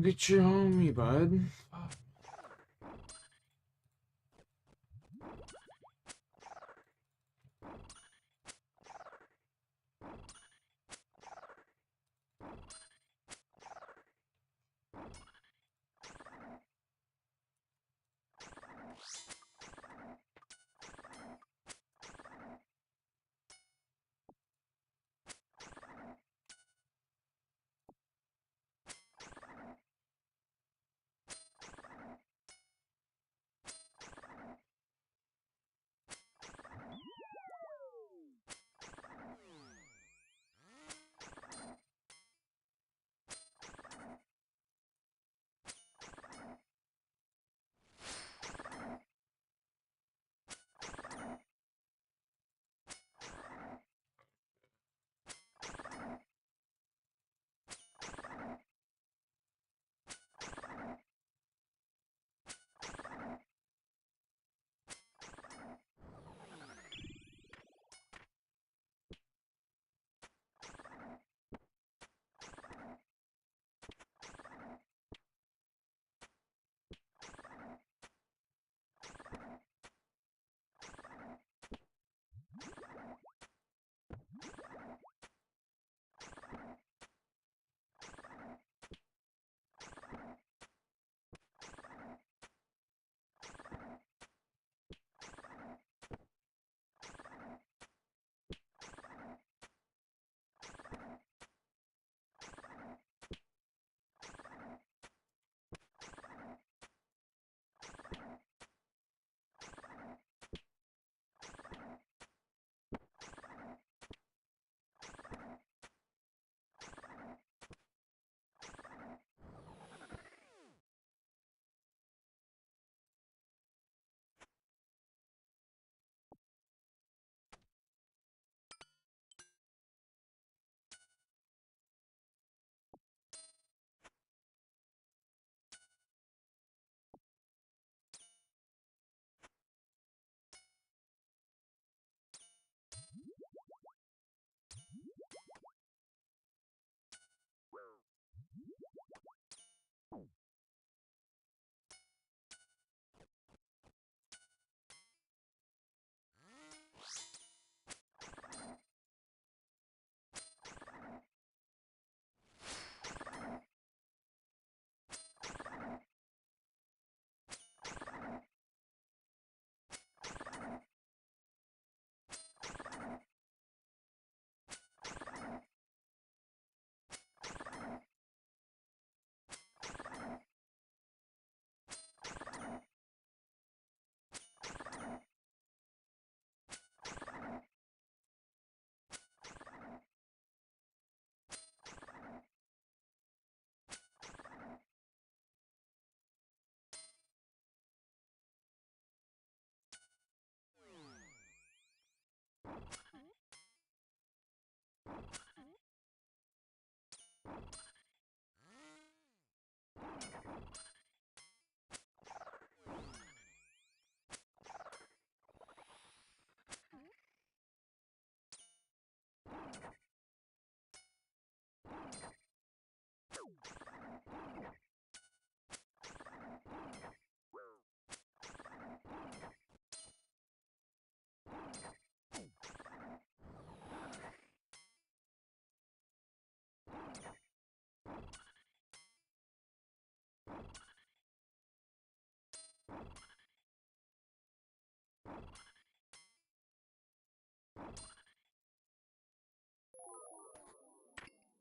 Get your homie, bud.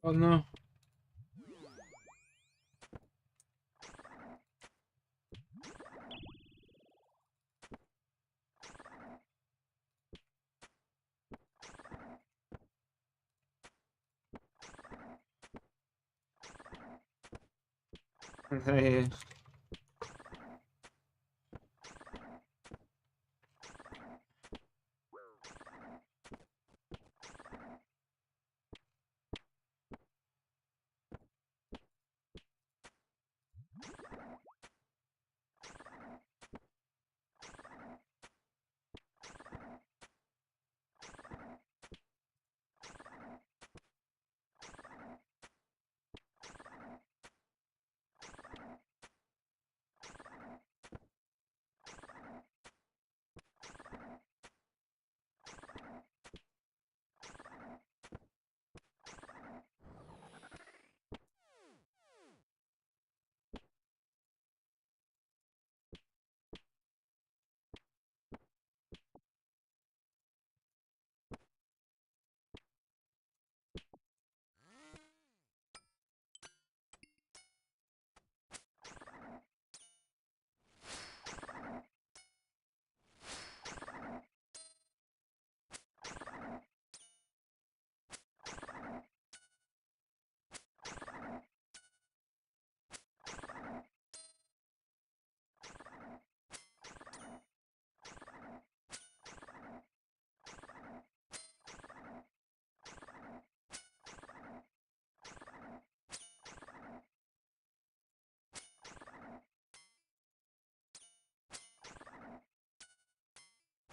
Oh no. Hey.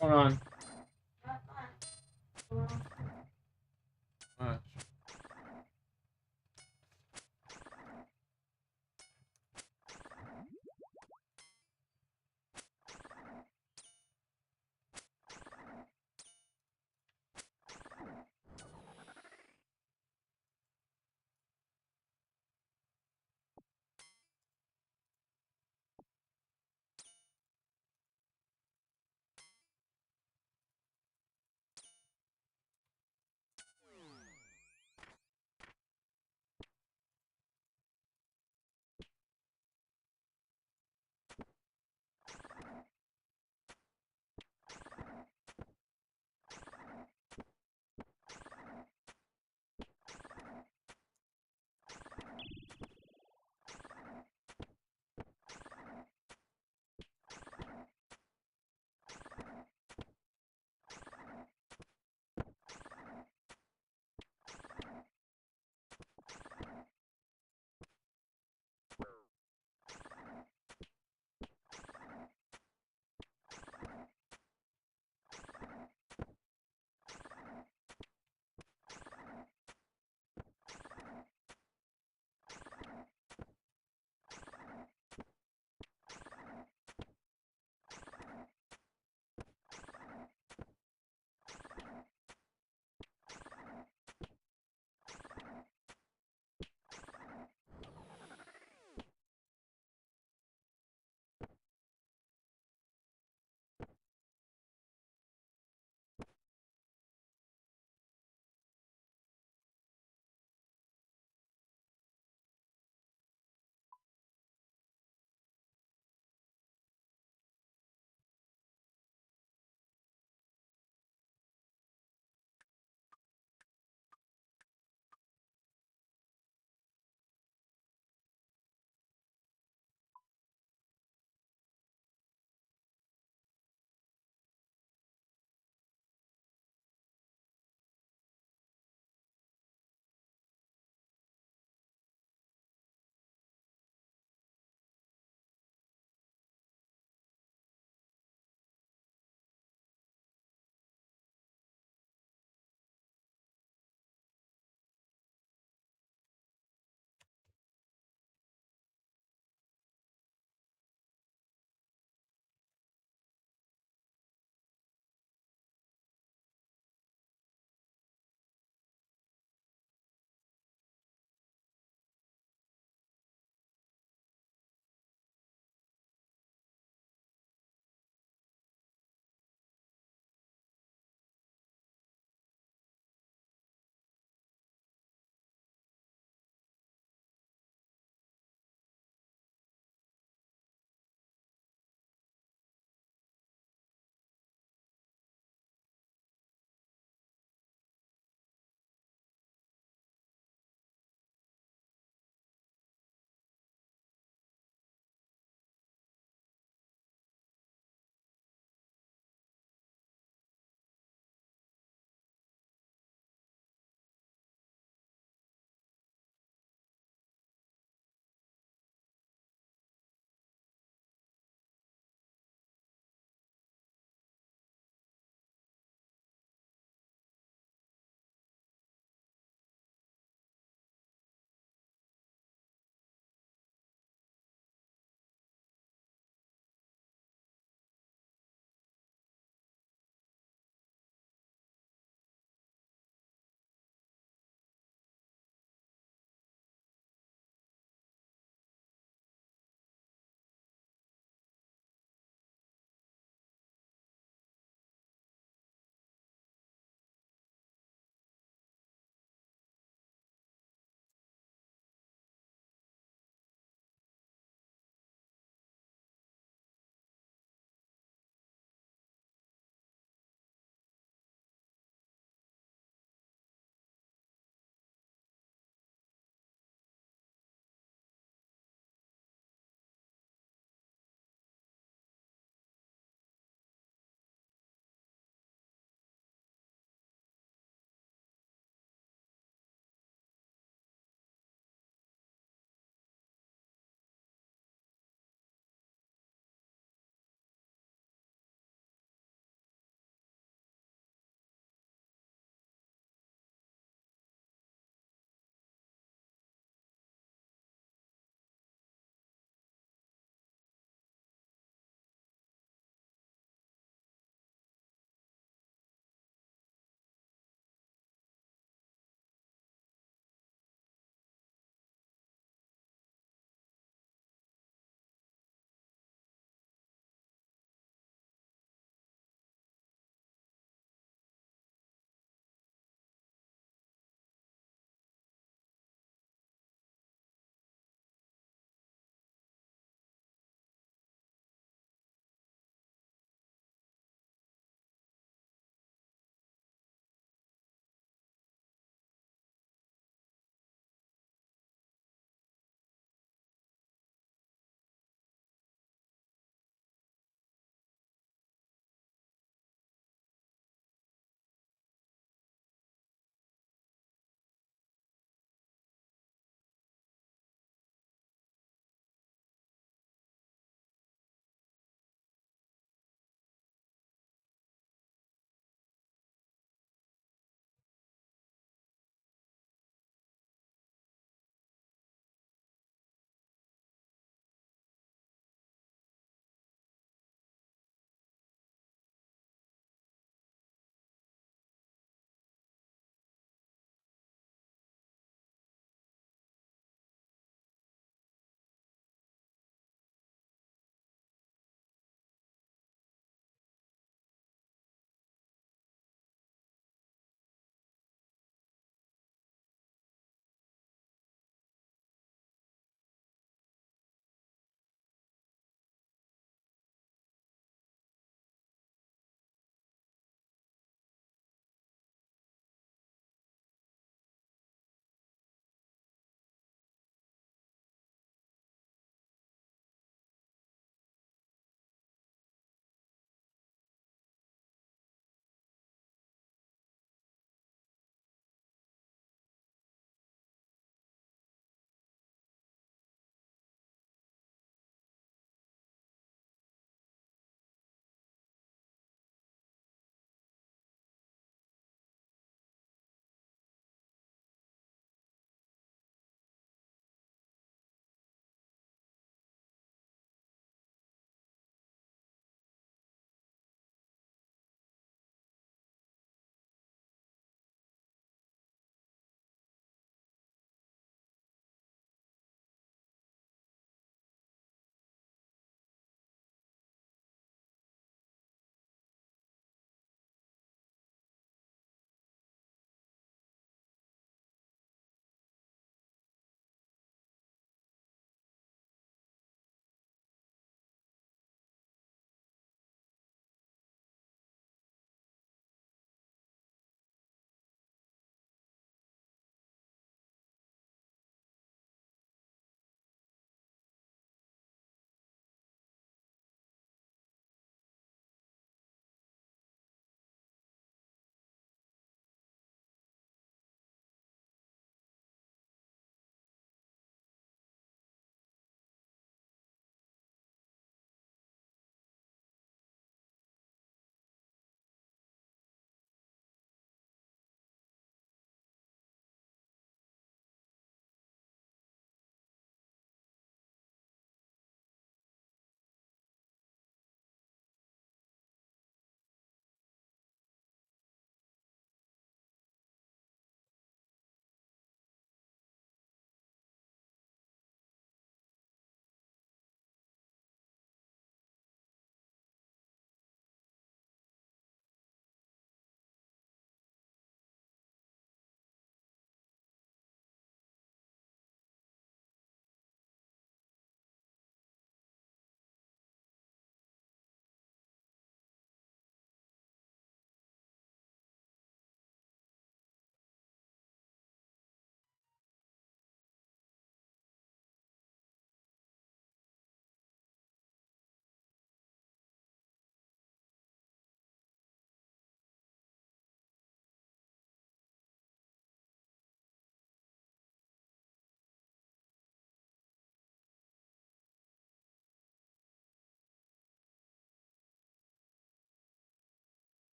Hold on. Uh,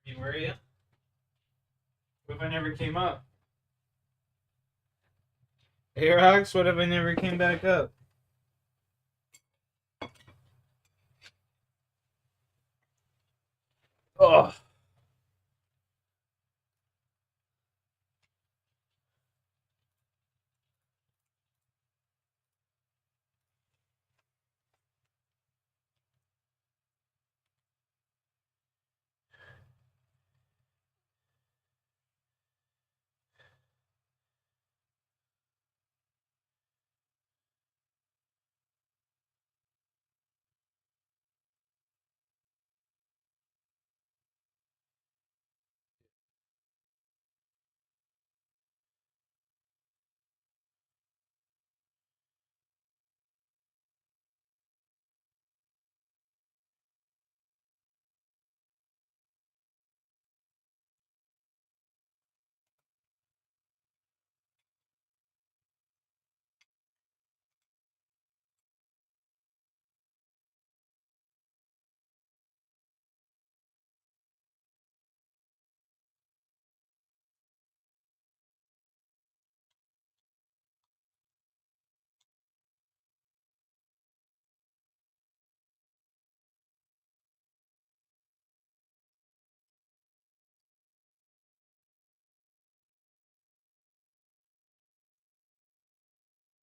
I mean, where are you? What if I never came up? Hey, Rox, what if I never came back up? Oh.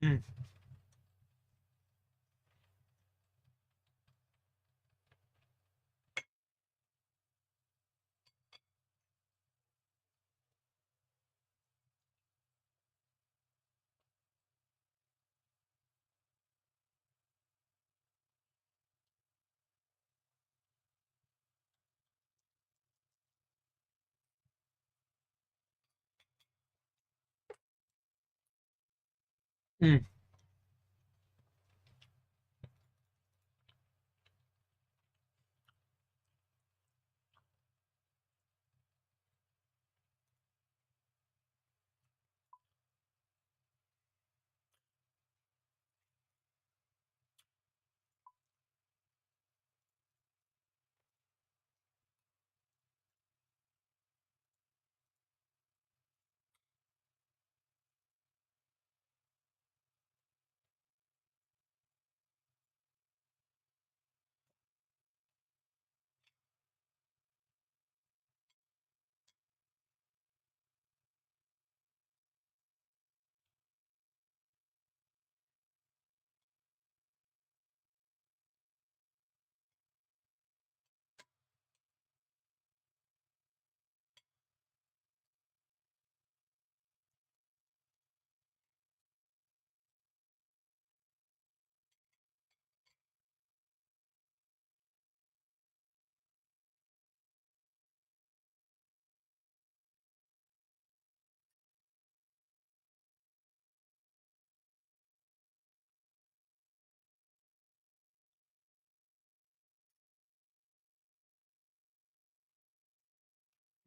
Mm. Mm.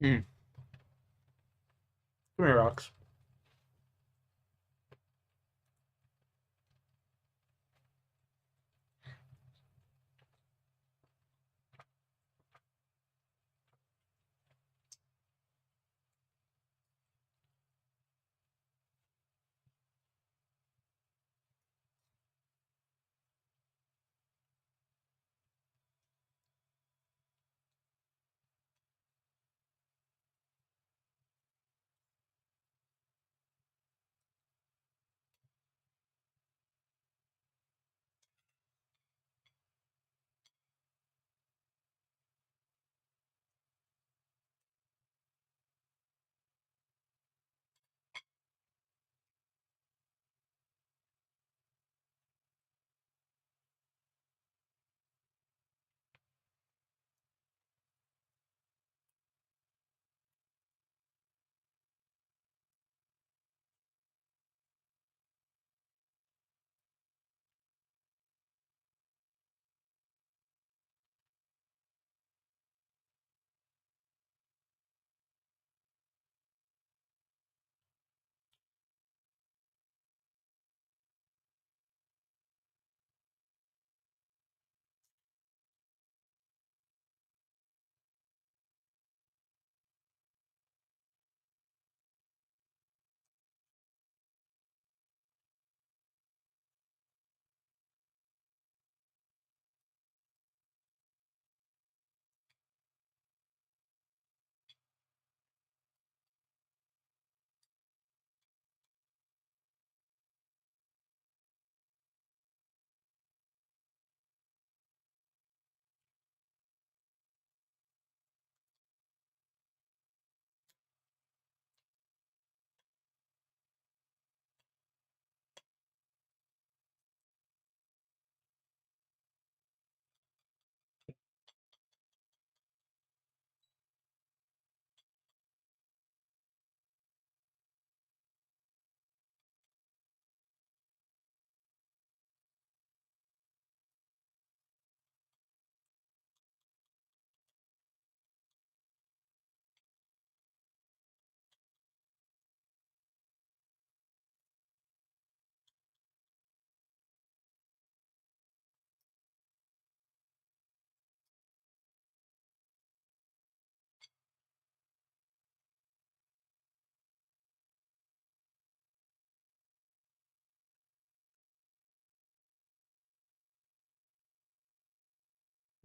Mm. Come here, Rox.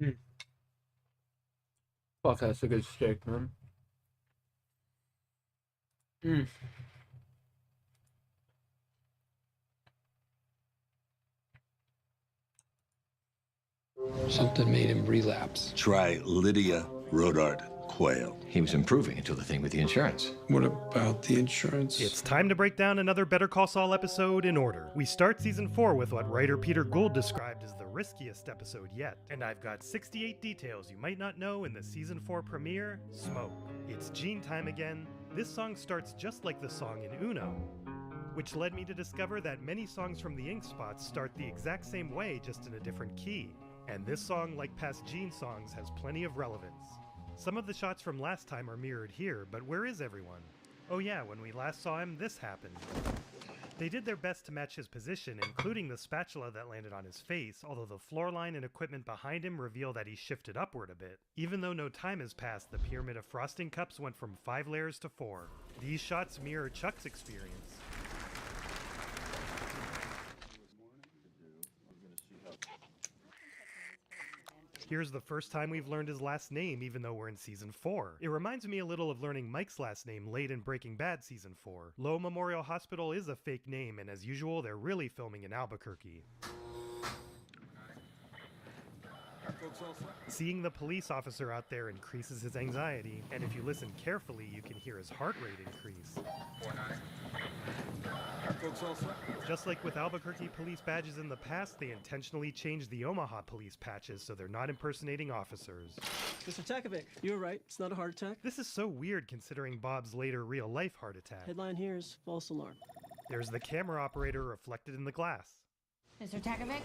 Mm. Fuck, that's a good steak, man. Mm. Something made him relapse. Try Lydia Rodart Quayle. He was improving until the thing with the insurance. What about the insurance? It's time to break down another Better Call Saul episode in order. We start season 4 with what writer Peter Gould described as the riskiest episode yet. And I've got 68 details you might not know in the season 4 premiere, Smoke. It's Gene time again. This song starts just like the song in Uno, which led me to discover that many songs from the Ink Spots start the exact same way, just in a different key. And this song, like past Gene songs, has plenty of relevance. Some of the shots from last time are mirrored here, but where is everyone? Oh yeah, when we last saw him, this happened. They did their best to match his position, including the spatula that landed on his face, although the floor line and equipment behind him reveal that he shifted upward a bit. Even though no time has passed, the pyramid of frosting cups went from 5 layers to 4. These shots mirror Chuck's experience. Here's the first time we've learned his last name, even though we're in season 4. It reminds me a little of learning Mike's last name late in Breaking Bad season 4. Low Memorial Hospital is a fake name, and as usual, they're really filming in Albuquerque. Seeing the police officer out there increases his anxiety, and if you listen carefully, you can hear his heart rate increase. Just like with Albuquerque police badges in the past, they intentionally changed the Omaha police patches so they're not impersonating officers. Mr. Takovic, you were right. It's not a heart attack. This is so weird considering Bob's later real-life heart attack. Headline here is false alarm. There's the camera operator reflected in the glass. Mr. Takovic,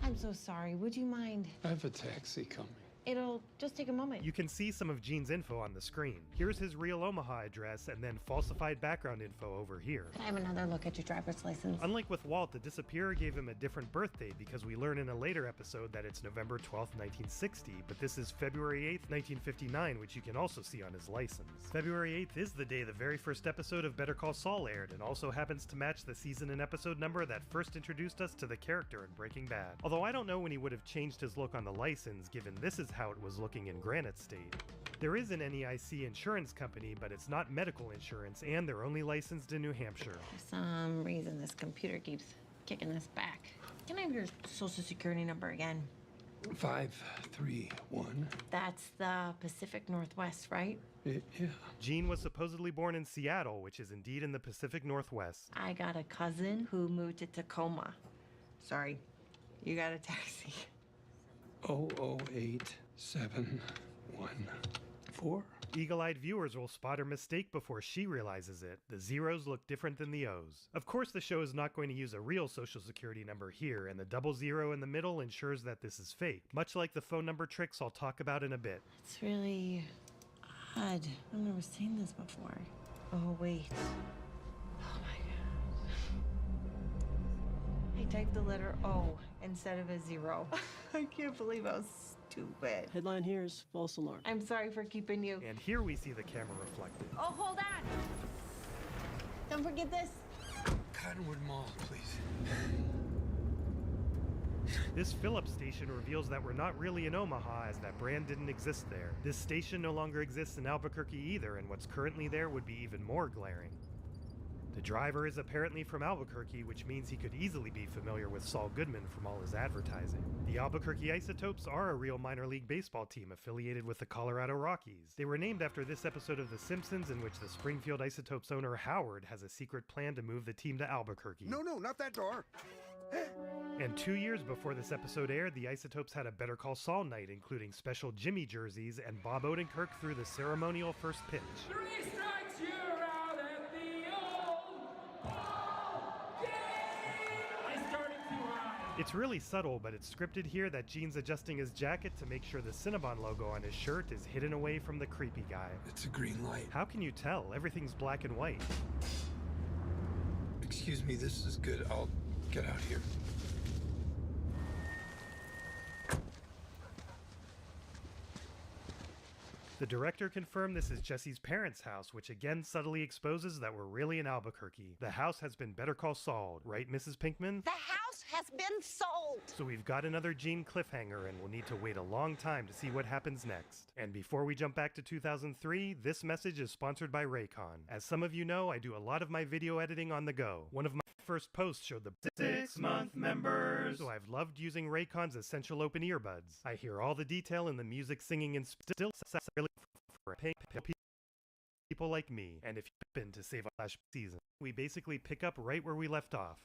I'm so sorry. Would you mind? I have a taxi coming. It'll just take a moment. You can see some of Gene's info on the screen. Here's his real Omaha address and then falsified background info over here. Can I have another look at your driver's license? Unlike with Walt, the Disappearer gave him a different birthday because we learn in a later episode that it's November 12th, 1960, but this is February 8th, 1959, which you can also see on his license. February 8th is the day the very first episode of Better Call Saul aired, and also happens to match the season and episode number that first introduced us to the character in Breaking Bad. Although I don't know when he would have changed his look on the license, given this is how it was looking in Granite State. There is an NEIC insurance company, but it's not medical insurance, and they're only licensed in New Hampshire. For some reason, this computer keeps kicking us back. Can I have your social security number again? 531. That's the Pacific Northwest, right? Yeah. Gene was supposedly born in Seattle, which is indeed in the Pacific Northwest. I got a cousin who moved to Tacoma. Sorry, you got a taxi. 008714. Eagle-eyed viewers will spot her mistake before she realizes it. The zeros look different than the O's. Of course, the show is not going to use a real social security number here, and the double zero in the middle ensures that this is fake, much like the phone number tricks I'll talk about in a bit. It's really odd. I've never seen this before. Oh, wait. Oh my God. I typed the letter O instead of a 0. I can't believe how stupid. Headline here is false alarm. I'm sorry for keeping you. And here we see the camera reflected. Oh, hold on. Don't forget this. Cottonwood Mall, please. This Phillips station reveals that we're not really in Omaha, as that brand didn't exist there. This station no longer exists in Albuquerque either, and what's currently there would be even more glaring. The driver is apparently from Albuquerque, which means he could easily be familiar with Saul Goodman from all his advertising. The Albuquerque Isotopes are a real minor league baseball team affiliated with the Colorado Rockies. They were named after this episode of The Simpsons, in which the Springfield Isotopes owner Howard has a secret plan to move the team to Albuquerque. No, not that door. And 2 years before this episode aired, the Isotopes had a Better Call Saul night, including special Jimmy jerseys, and Bob Odenkirk threw the ceremonial first pitch. 3 strikes, you're out at the old game. I started too high. It's really subtle, but it's scripted here that Gene's adjusting his jacket to make sure the Cinnabon logo on his shirt is hidden away from the creepy guy. It's a green light. How can you tell? Everything's black and white. Excuse me, this is good. I'll get out here. The director confirmed this is Jesse's parents' house, which again subtly exposes that we're really in Albuquerque. The house has been Better Call Saul'd, right, Mrs. Pinkman? The house has been sold! So we've got another Gene cliffhanger, and we'll need to wait a long time to see what happens next. And before we jump back to 2003, this message is sponsored by Raycon. As some of you know, I do a lot of my video editing on the go. One of my first posts showed the 6-month members, so I've loved using Raycon's essential open earbuds. I hear all the detail in the music, singing, and still really for people like me. And if you've been to save last season, we basically pick up right where we left off.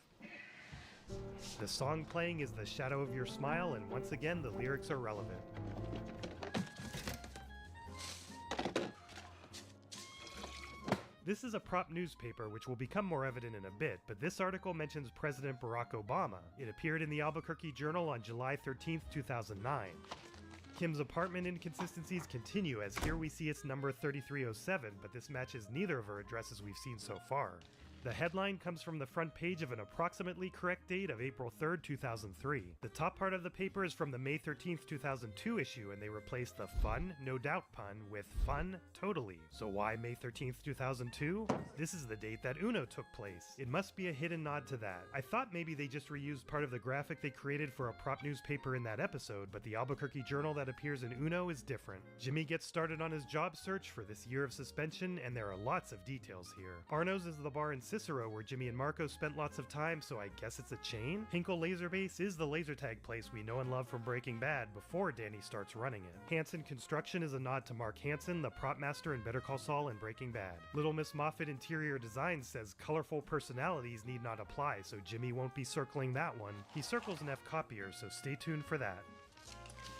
The song playing is The Shadow of Your Smile, and once again, the lyrics are relevant. This is a prop newspaper, which will become more evident in a bit, but this article mentions President Barack Obama. It appeared in the Albuquerque Journal on July 13th, 2009. Kim's apartment inconsistencies continue, as here we see it's number 3307, but this matches neither of her addresses we've seen so far. The headline comes from the front page of an approximately correct date of April 3rd, 2003. The top part of the paper is from the May 13th, 2002 issue, and they replaced the fun, no doubt pun with fun, totally. So why May 13th, 2002? This is the date that Uno took place. It must be a hidden nod to that. I thought maybe they just reused part of the graphic they created for a prop newspaper in that episode, but the Albuquerque Journal that appears in Uno is different. Jimmy gets started on his job search for this year of suspension, and there are lots of details here. Arno's is the bar in Cicero where Jimmy and Marco spent lots of time, so I guess it's a chain? Hinkle Laser Base is the laser tag place we know and love from Breaking Bad before Danny starts running it. Hanson Construction is a nod to Mark Hanson, the prop master in Better Call Saul and Breaking Bad. Little Miss Moffat Interior Design says colorful personalities need not apply, so Jimmy won't be circling that one. He circles an F copier, so stay tuned for that.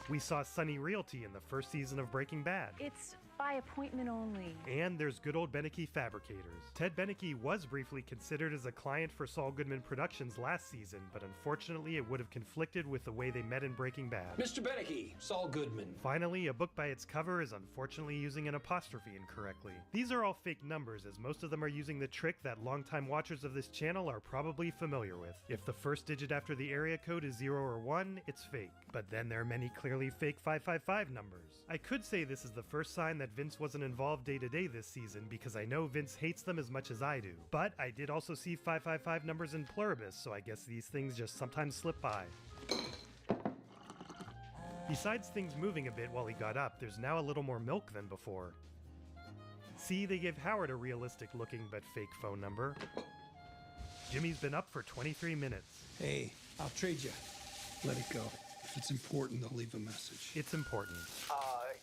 We saw Sunny Realty in the first season of Breaking Bad. It's by appointment only. And there's good old Beneke Fabricators. Ted Beneke was briefly considered as a client for Saul Goodman Productions last season, but unfortunately it would have conflicted with the way they met in Breaking Bad. Mr. Beneke, Saul Goodman. Finally, a book by its cover is unfortunately using an apostrophe incorrectly. These are all fake numbers, as most of them are using the trick that longtime watchers of this channel are probably familiar with. If the first digit after the area code is 0 or 1, it's fake. But then there are many clearly fake 555 numbers. I could say this is the first sign that Vince wasn't involved day to day this season, because I know Vince hates them as much as I do. But I did also see 555 numbers in pluribus, so I guess these things just sometimes slip by. Besides things moving a bit while he got up, there's now a little more milk than before. See, they gave Howard a realistic looking but fake phone number. Jimmy's been up for 23 minutes. Hey, I'll trade you. Let it go. If it's important, they'll leave a message. It's important.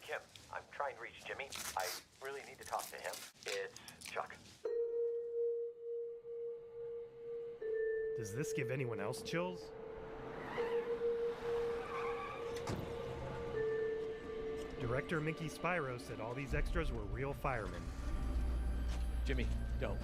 Kim, I'm trying to reach Jimmy. I really need to talk to him. It's Chuck. Does this give anyone else chills? Director Minky Spyro said all these extras were real firemen. Jimmy, don't.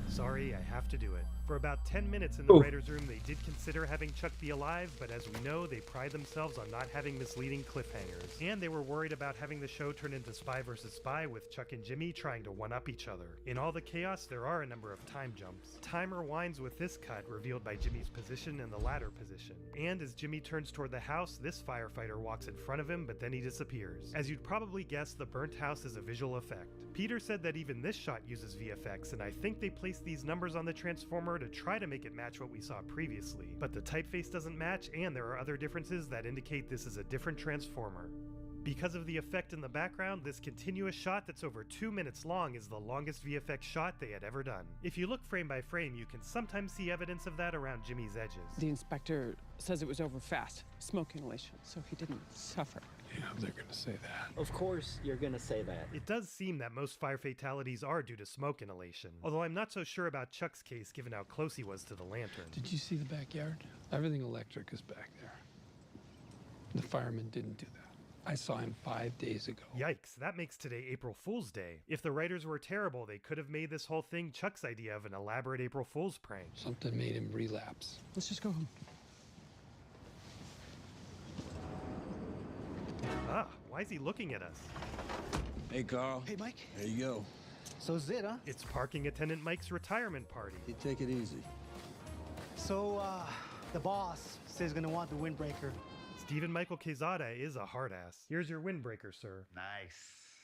Sorry, I have to do it. For about 10 minutes in the writer's room, they did consider having Chuck be alive, but as we know, they pride themselves on not having misleading cliffhangers. And they were worried about having the show turn into Spy vs. Spy with Chuck and Jimmy trying to one-up each other. In all the chaos, there are a number of time jumps. Time rewinds with this cut, revealed by Jimmy's position and the ladder position. And as Jimmy turns toward the house, this firefighter walks in front of him, but then he disappears. As you'd probably guess, the burnt house is a visual effect. Peter said that even this shot uses VFX, and I think they placed these numbers on the transformer to try to make it match what we saw previously. But the typeface doesn't match, and there are other differences that indicate this is a different transformer. Because of the effect in the background, this continuous shot that's over 2 minutes long is the longest VFX shot they had ever done. If you look frame by frame, you can sometimes see evidence of that around Jimmy's edges. The inspector says it was over fast. Smoke inhalation, so he didn't suffer. Yeah, they're gonna say that. Of course you're gonna say that. It does seem that most fire fatalities are due to smoke inhalation, although I'm not so sure about Chuck's case given how close he was to the lantern. Did you see the backyard? Everything electric is back there. The fireman didn't do that. I saw him 5 days ago. Yikes, that makes today April Fool's Day. If the writers were terrible, they could have made this whole thing Chuck's idea of an elaborate April Fool's prank. Something made him relapse. Let's just go home. Ah, why is he looking at us? Hey, Carl. Hey, Mike. There you go. So is it, huh? It's parking attendant Mike's retirement party. You take it easy. So, the boss says he's gonna want the windbreaker. Stephen Michael Quezada is a hard ass. Here's your windbreaker, sir. Nice.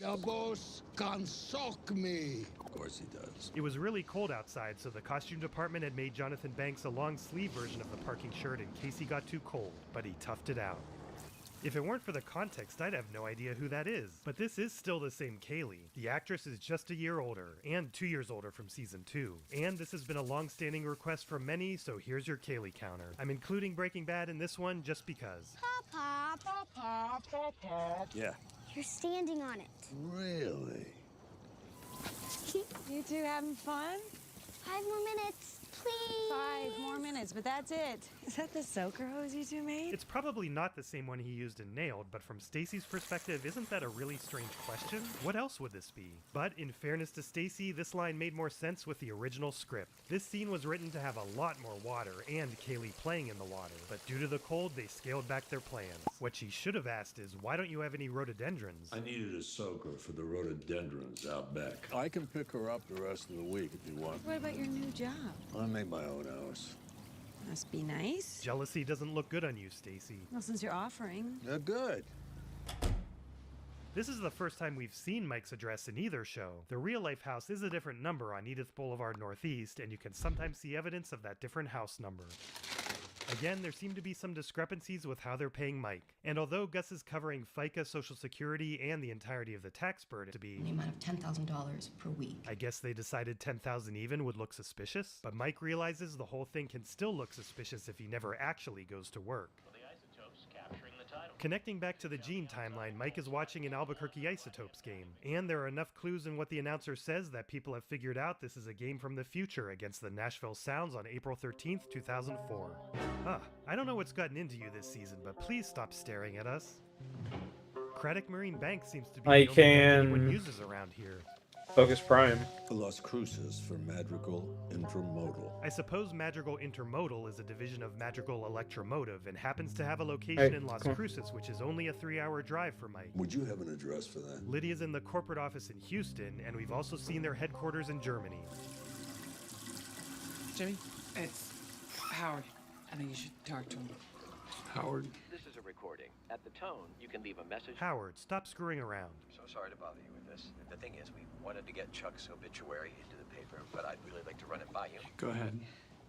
The boss can sock me. Of course he does. It was really cold outside, so the costume department had made Jonathan Banks a long sleeve version of the parking shirt in case he got too cold, but he toughed it out. If it weren't for the context, I'd have no idea who that is. But this is still the same Kaylee. The actress is just a year older, and 2 years older from season 2. And this has been a long-standing request from many, so here's your Kaylee counter. I'm including Breaking Bad in this one just because. Papa. Yeah. You're standing on it. Really? You two having fun? 5 more minutes, please. 5 more minutes, but that's it. Is that the soaker hose you two made? It's probably not the same one he used in Nailed, but from Stacy's perspective, isn't that a really strange question? What else would this be? But in fairness to Stacy, this line made more sense with the original script. This scene was written to have a lot more water and Kaylee playing in the water, but due to the cold, they scaled back their plans. What she should have asked is, why don't you have any rhododendrons? I needed a soaker for the rhododendrons out back. I can pick her up the rest of the week if you want. What about your new job? I make my own hours. Must be nice. Jealousy doesn't look good on you, Stacy. Well, since you're offering. They're good. This is the first time we've seen Mike's address in either show. The real-life house is a different number on Edith Boulevard Northeast, and you can sometimes see evidence of that different house number. Again, there seem to be some discrepancies with how they're paying Mike. And although Gus is covering FICA, Social Security, and the entirety of the tax burden to be the amount of $10,000 per week. I guess they decided 10,000 even would look suspicious, but Mike realizes the whole thing can still look suspicious if he never actually goes to work. Connecting back to the Gene timeline, Mike is watching an Albuquerque Isotopes game, and there are enough clues in what the announcer says that people have figured out this is a game from the future against the Nashville Sounds on April 13th, 2004. I don't know what's gotten into you this season, but please stop staring at us. Craddock Marine Bank seems to be the only bank anyone uses around here. Focus Prime. Las Cruces for Madrigal Intermodal. I suppose Madrigal Intermodal is a division of Madrigal Electromotive and happens to have a location in Las Cruces, which is only a 3-hour drive for Mike. Would you have an address for that? Lydia's in the corporate office in Houston, and we've also seen their headquarters in Germany. Jimmy, it's Howard. I think you should talk to him. Howard. This is a recording. At the tone, you can leave a message. Howard, stop screwing around. So sorry to bother you with this. The thing is, we wanted to get Chuck's obituary into the paper, but I'd really like to run it by you. Go ahead.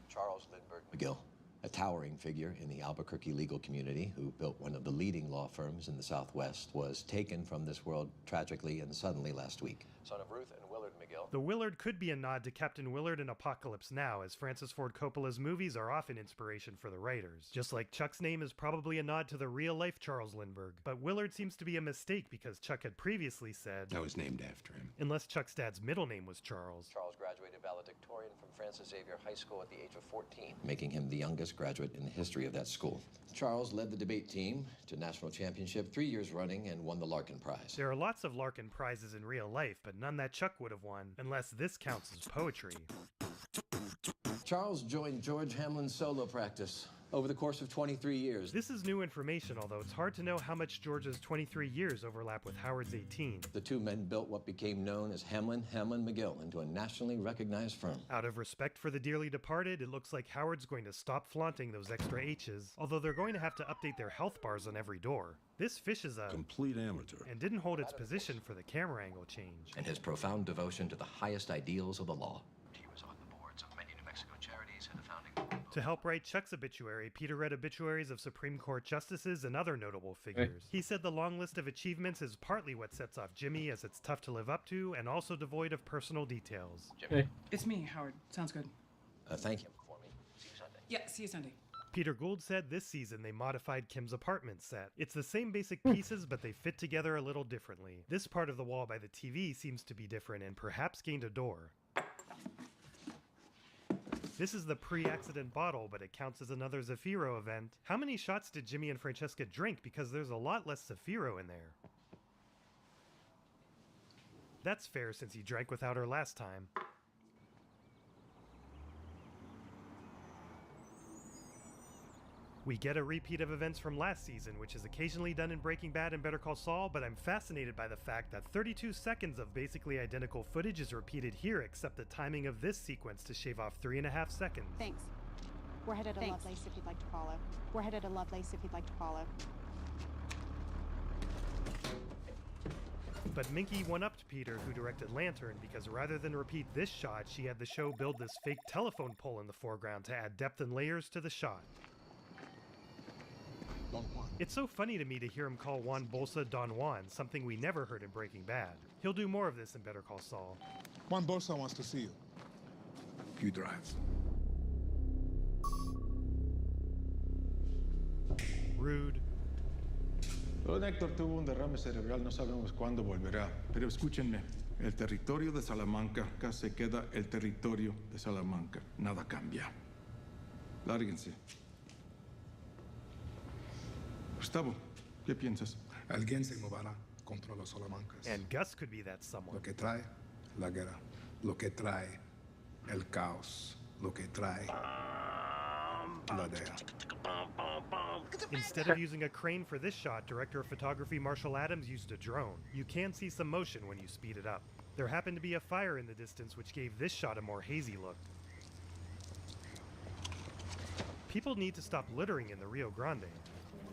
Charles Lindbergh McGill, a towering figure in the Albuquerque legal community who built one of the leading law firms in the Southwest, was taken from this world tragically and suddenly last week. Son of Ruth and Willard McGill. The Willard could be a nod to Captain Willard in Apocalypse Now, as Francis Ford Coppola's movies are often inspiration for the writers. Just like Chuck's name is probably a nod to the real-life Charles Lindbergh. But Willard seems to be a mistake because Chuck had previously said I was named after him. Unless Chuck's dad's middle name was Charles. Charles graduated valedictorian from Francis Xavier High School at the age of 14. Making him the youngest graduate in the history of that school. Charles led the debate team to national championship 3 years running and won the Larkin Prize. There are lots of Larkin Prizes in real life, but none that Chuck would have won, unless this counts as poetry. Charles joined George Hamlin's solo practice over the course of 23 years. This is new information, although it's hard to know how much George's 23 years overlap with Howard's 18. The two men built what became known as Hamlin McGill into a nationally recognized firm. Out of respect for the dearly departed, it looks like Howard's going to stop flaunting those extra H's, although they're going to have to update their health bars on every door. This fish is a complete amateur and didn't hold its position for the camera angle change. And his profound devotion to the highest ideals of the law. He was on the boards of many New Mexico charities and the founding. To help write Chuck's obituary, Peter read obituaries of Supreme Court justices and other notable figures. He said the long list of achievements is partly what sets off Jimmy, as it's tough to live up to and also devoid of personal details. Jimmy. It's me, Howard. Sounds good. Thank you. For me. See you Sunday. Yeah, see you Sunday. Peter Gould said this season they modified Kim's apartment set. It's the same basic pieces, but they fit together a little differently. This part of the wall by the TV seems to be different and perhaps gained a door. This is the pre-accident bottle, but it counts as another Zafiro event. How many shots did Jimmy and Francesca drink? Because there's a lot less Zafiro in there. That's fair since he drank without her last time. We get a repeat of events from last season, which is occasionally done in Breaking Bad and Better Call Saul, but I'm fascinated by the fact that 32 seconds of basically identical footage is repeated here, except the timing of this sequence to shave off 3.5 seconds. Thanks. We're headed to Lovelace if you'd like to follow. We're headed to Lovelace if you'd like to follow. But Minky one-upped Peter, who directed Lantern, because rather than repeat this shot, she had the show build this fake telephone pole in the foreground to add depth and layers to the shot. It's so funny to me to hear him call Juan Bolsa Don Juan, something we never heard in Breaking Bad. He'll do more of this in Better Call Saul. Juan Bolsa wants to see you. You drive. Rude. Don Héctor tuvo un derrame cerebral, no sabemos cuándo volverá. Pero escúchenme, el territorio de Salamanca casi queda el territorio de Salamanca. Nada cambia. Lárguense. Gustavo, ¿qué piensas? Alguien se moverá contra los Salamancas. And Gus could be that someone. Lo que trae la guerra. Lo que trae el caos. Lo que trae la DEA. Instead of using a crane for this shot, director of photography Marshall Adams used a drone. You can see some motion when you speed it up. There happened to be a fire in the distance which gave this shot a more hazy look. People need to stop littering in the Rio Grande.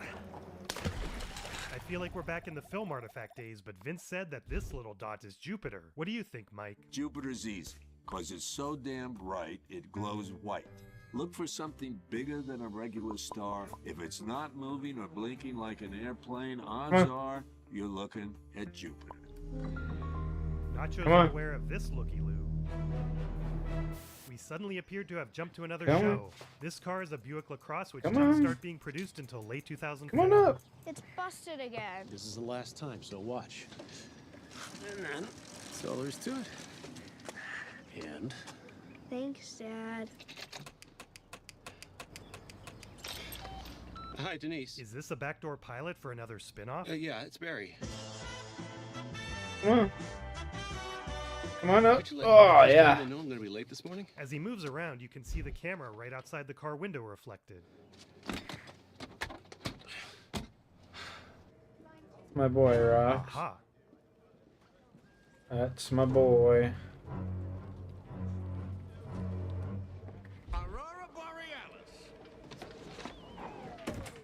I feel like we're back in the film artifact days, but Vince said that this little dot is Jupiter. What do you think, Mike? Jupiter's easy, cause it's so damn bright it glows white. Look for something bigger than a regular star. If it's not moving or blinking like an airplane, odds are you're looking at Jupiter. Nacho's aware of this looky-loo. We suddenly appeared to have jumped to another show. This car is a Buick LaCrosse, which didn't start being produced until late 2004. Come on up. It's busted again. This is the last time, so watch. And then, that's all there is to it. And? Thanks, Dad. Hi, Denise. Is this a backdoor pilot for another spin-off? Yeah, it's Barry. Come on. Come on up. Oh, yeah. I know I'm gonna be late this morning. As he moves around, you can see the camera right outside the car window reflected. My boy, Rox. Aha. That's my boy.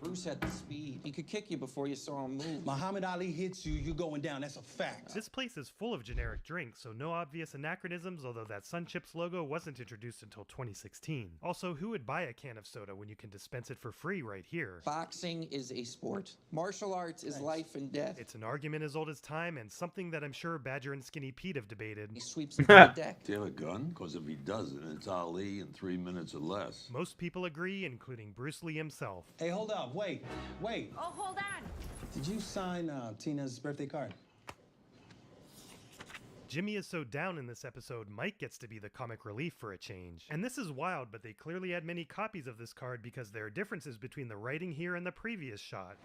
Bruce had the speed. He could kick you before you saw him move. Muhammad Ali hits you, you're going down. That's a fact. This place is full of generic drinks, so no obvious anachronisms, although that Sun Chips logo wasn't introduced until 2016. Also, who would buy a can of soda when you can dispense it for free right here? Boxing is a sport. Martial arts is life and death. It's an argument as old as time, and something that I'm sure Badger and Skinny Pete have debated. He sweeps it to the deck. Do you have a gun? Because if he doesn't, it's Ali in 3 minutes or less. Most people agree, including Bruce Lee himself. Hey, hold up. Wait. Oh, hold on. Did you sign Tina's birthday card? Jimmy is so down in this episode, Mike gets to be the comic relief for a change. And this is wild, but they clearly had many copies of this card because there are differences between the writing here and the previous shot.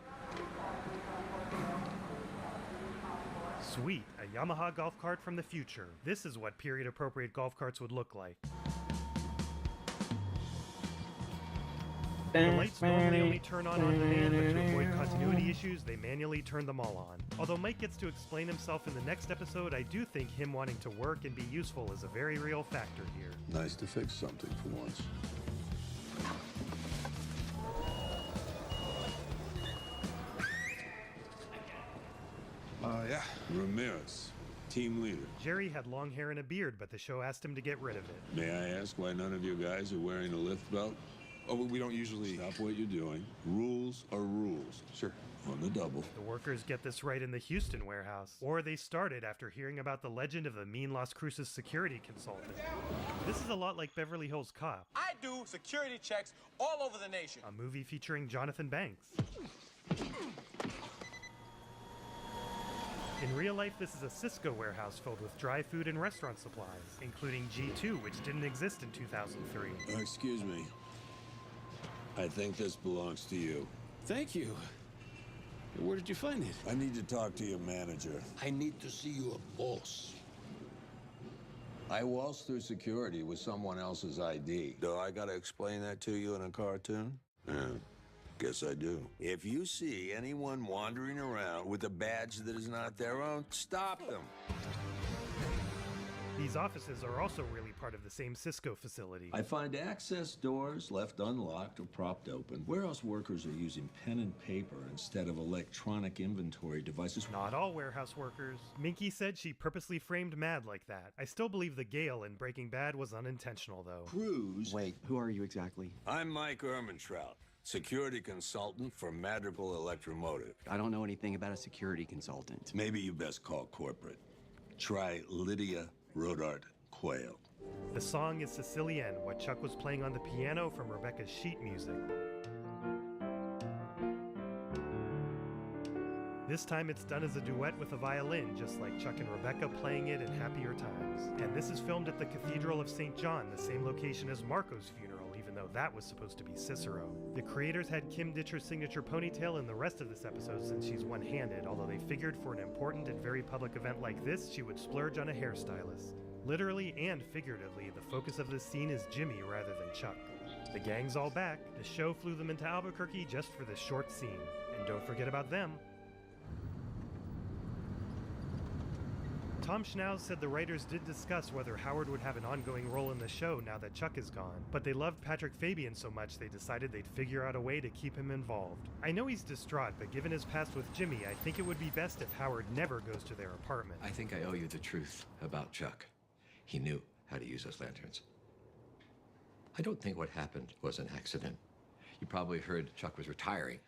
Sweet, a Yamaha golf cart from the future. This is what period-appropriate golf carts would look like. The lights normally only turn on demand, but to avoid continuity issues, they manually turn them all on. Although Mike gets to explain himself in the next episode, I do think him wanting to work and be useful is a very real factor here. Nice to fix something for once. Yeah. Ramirez, team leader. Jerry had long hair and a beard, but the show asked him to get rid of it. May I ask why none of you guys are wearing a lift belt? Oh, we don't usually... Stop what you're doing. Rules are rules. Sure. On the double. The workers get this right in the Houston warehouse. Or they started after hearing about the legend of the mean Las Cruces security consultant. This is a lot like Beverly Hills Cop. I do security checks all over the nation. A movie featuring Jonathan Banks. In real life, this is a Cisco warehouse filled with dry food and restaurant supplies, including G2, which didn't exist in 2003. Excuse me. I think this belongs to you. Thank you. Where did you find it? I need to talk to your manager. I need to see your boss. I waltzed through security with someone else's ID. Do I gotta explain that to you in a cartoon? Yeah, guess I do. If you see anyone wandering around with a badge that is not their own, stop them. These offices are also really part of the same Cisco facility. I find access doors left unlocked or propped open. Warehouse workers are using pen and paper instead of electronic inventory devices. Not all warehouse workers. Minky said she purposely framed Mad like that. I still believe the Gale in Breaking Bad was unintentional, though. Crews. Wait, who are you exactly? I'm Mike Ehrmantraut, security consultant for Madrigal Electromotive. I don't know anything about a security consultant. Maybe you best call corporate. Try Lydia Rodart Quayle. The song is Sicilienne, what Chuck was playing on the piano from Rebecca's sheet music. This time it's done as a duet with a violin, just like Chuck and Rebecca playing it in Happier Times. And this is filmed at the Cathedral of St. John, the same location as Marco's funeral, even though that was supposed to be Cicero. The creators had Kim ditch her signature ponytail in the rest of this episode since she's one-handed, although they figured for an important and very public event like this, she would splurge on a hairstylist. Literally and figuratively, the focus of this scene is Jimmy rather than Chuck. The gang's all back. The show flew them into Albuquerque just for this short scene. And don't forget about them. Tom Schnauz said the writers did discuss whether Howard would have an ongoing role in the show now that Chuck is gone, but they loved Patrick Fabian so much they decided they'd figure out a way to keep him involved. I know he's distraught, but given his past with Jimmy, I think it would be best if Howard never goes to their apartment. I think I owe you the truth about Chuck. He knew how to use those lanterns. I don't think what happened was an accident. You probably heard Chuck was retiring,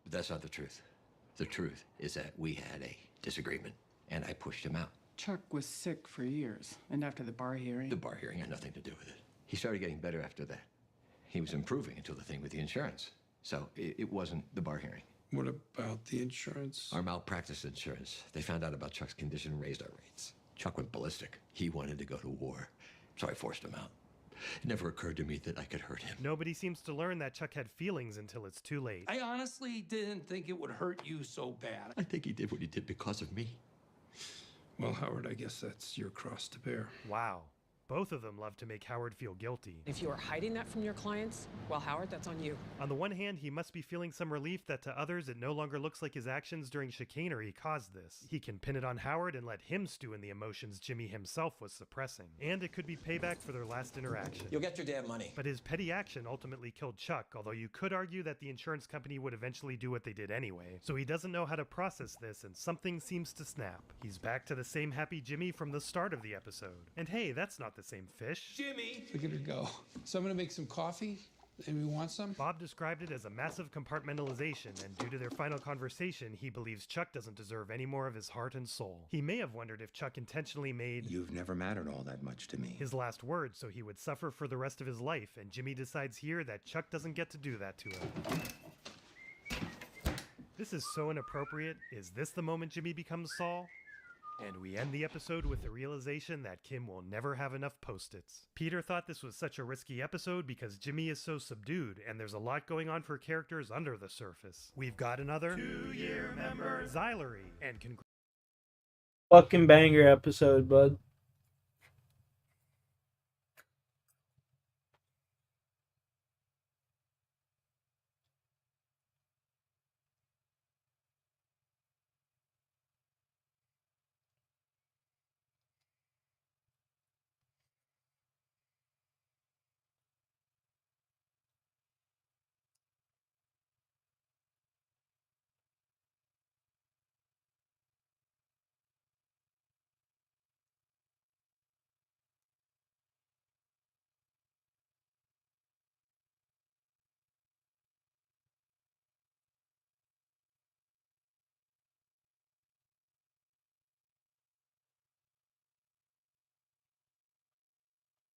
but that's not the truth. The truth is that we had a disagreement, and I pushed him out. Chuck was sick for years, and after the bar hearing... The bar hearing had nothing to do with it. He started getting better after that. He was improving until the thing with the insurance. So it wasn't the bar hearing. What about the insurance? Our malpractice insurance. They found out about Chuck's condition and raised our rates. Chuck went ballistic. He wanted to go to war, so I forced him out. It never occurred to me that I could hurt him. Nobody seems to learn that Chuck had feelings until it's too late. I honestly didn't think it would hurt you so bad. I think he did what he did because of me. Well, Howard, I guess that's your cross to bear. Wow. Both of them love to make Howard feel guilty. If you are hiding that from your clients, well, Howard, that's on you. On the one hand, he must be feeling some relief that to others it no longer looks like his actions during chicanery caused this. He can pin it on Howard and let him stew in the emotions Jimmy himself was suppressing. And it could be payback for their last interaction. You'll get your damn money. But his petty action ultimately killed Chuck, although you could argue that the insurance company would eventually do what they did anyway. So he doesn't know how to process this, and something seems to snap. He's back to the same happy Jimmy from the start of the episode. And hey, that's not the same fish. Jimmy! Look at her go. So I'm gonna make some coffee. Maybe want some? Bob described it as a massive compartmentalization, and due to their final conversation, he believes Chuck doesn't deserve any more of his heart and soul. He may have wondered if Chuck intentionally made "You've never mattered all that much to me" his last word so he would suffer for the rest of his life, and Jimmy decides here that Chuck doesn't get to do that to him. This is so inappropriate. Is this the moment Jimmy becomes Saul? And we end the episode with the realization that Kim will never have enough Post-its. Peter thought this was such a risky episode because Jimmy is so subdued, and there's a lot going on for characters under the surface. We've got another 2-year member, Xylary, and fucking banger episode, bud.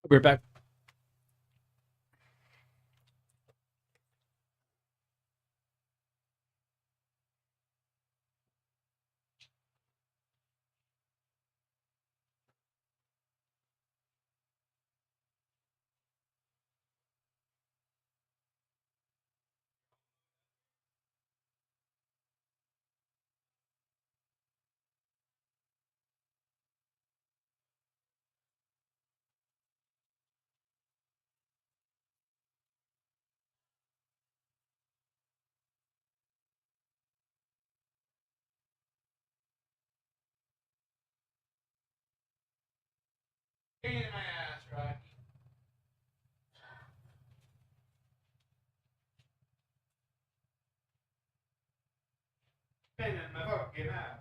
We're back. Pain in my ass, Rocky. Pain in my fucking ass.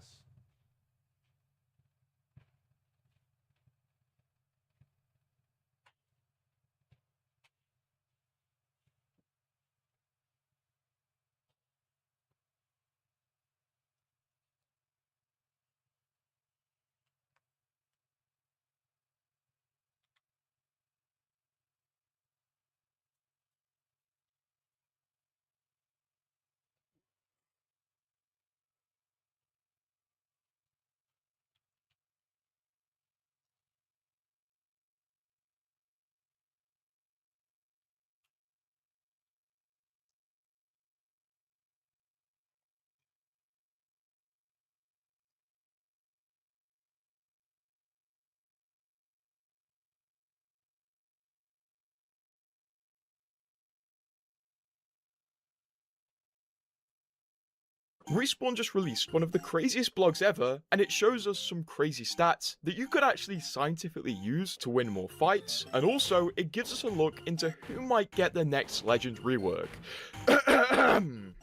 Respawn just released one of the craziest blogs ever, and it shows us some crazy stats that you could actually scientifically use to win more fights, and also it gives us a look into who might get the next Legend rework.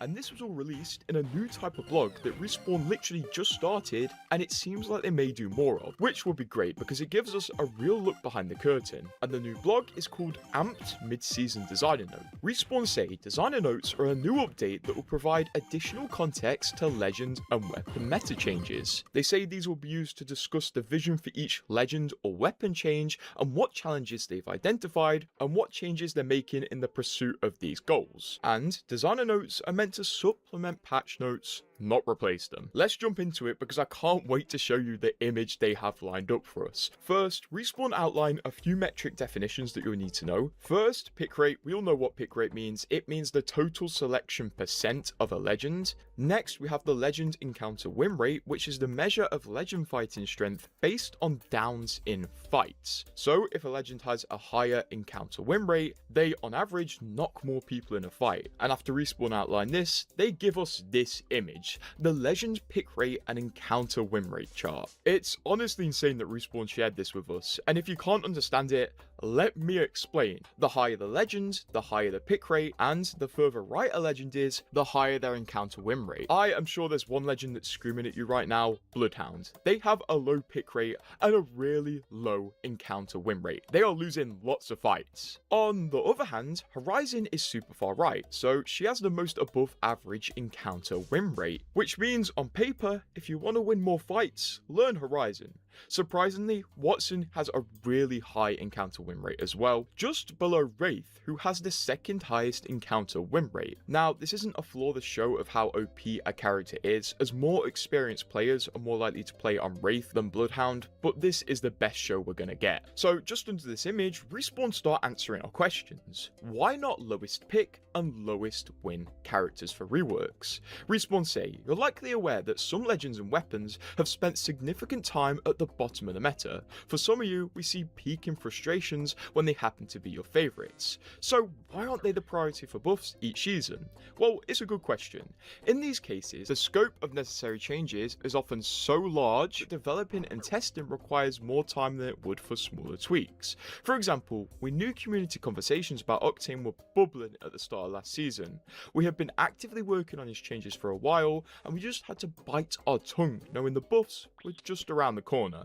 And this was all released in a new type of blog that Respawn literally just started, and it seems like they may do more of, which would be great because it gives us a real look behind the curtain. And the new blog is called Amped Mid-Season Designer Note. Respawn say Designer Notes are a new update that will provide additional context to Legend and weapon meta changes. They say these will be used to discuss the vision for each Legend or weapon change and what challenges they've identified and what changes they're making in the pursuit of these goals. And Designer Notes are meant to supplement patch notes, not replace them. Let's jump into it because I can't wait to show you the image they have lined up for us. First, Respawn outline a few metric definitions that you'll need to know. First, pick rate. We all know what pick rate means. It means the total selection percent of a Legend. Next, we have the Legend encounter win rate, which is the measure of Legend fighting strength based on downs in fights. So if a Legend has a higher encounter win rate, they on average knock more people in a fight. And after Respawn outline this, they give us this image, the Legend pick rate and encounter win rate chart. It's honestly insane that Respawn shared this with us, and if you can't understand it, let me explain. The higher the Legend, the higher the pick rate, and the further right a Legend is, the higher their encounter win rate. I am sure there's one Legend that's screaming at you right now, Bloodhound. They have a low pick rate and a really low encounter win rate. They are losing lots of fights. On the other hand, Horizon is super far right, so she has the most above average encounter win rate, which means on paper, if you want to win more fights, learn Horizon. Surprisingly, Watson has a really high encounter win rate as well, just below Wraith, who has the second highest encounter win rate. Now, this isn't a flawless show of how OP a character is, as more experienced players are more likely to play on Wraith than Bloodhound, but this is the best show we're gonna get. So just under this image, Respawn start answering our questions. Why not lowest pick and lowest win characters for reworks? Respawn say, you're likely aware that some Legends and weapons have spent significant time at the bottom of the meta. For some of you, we see peaking frustrations when they happen to be your favourites. So why aren't they the priority for buffs each season? Well, it's a good question. In these cases, the scope of necessary changes is often so large that developing and testing requires more time than it would for smaller tweaks. For example, we knew community conversations about Octane were bubbling at the start of last season. We have been actively working on his changes for a while, and we just had to bite our tongue knowing the buffs were just around the corner.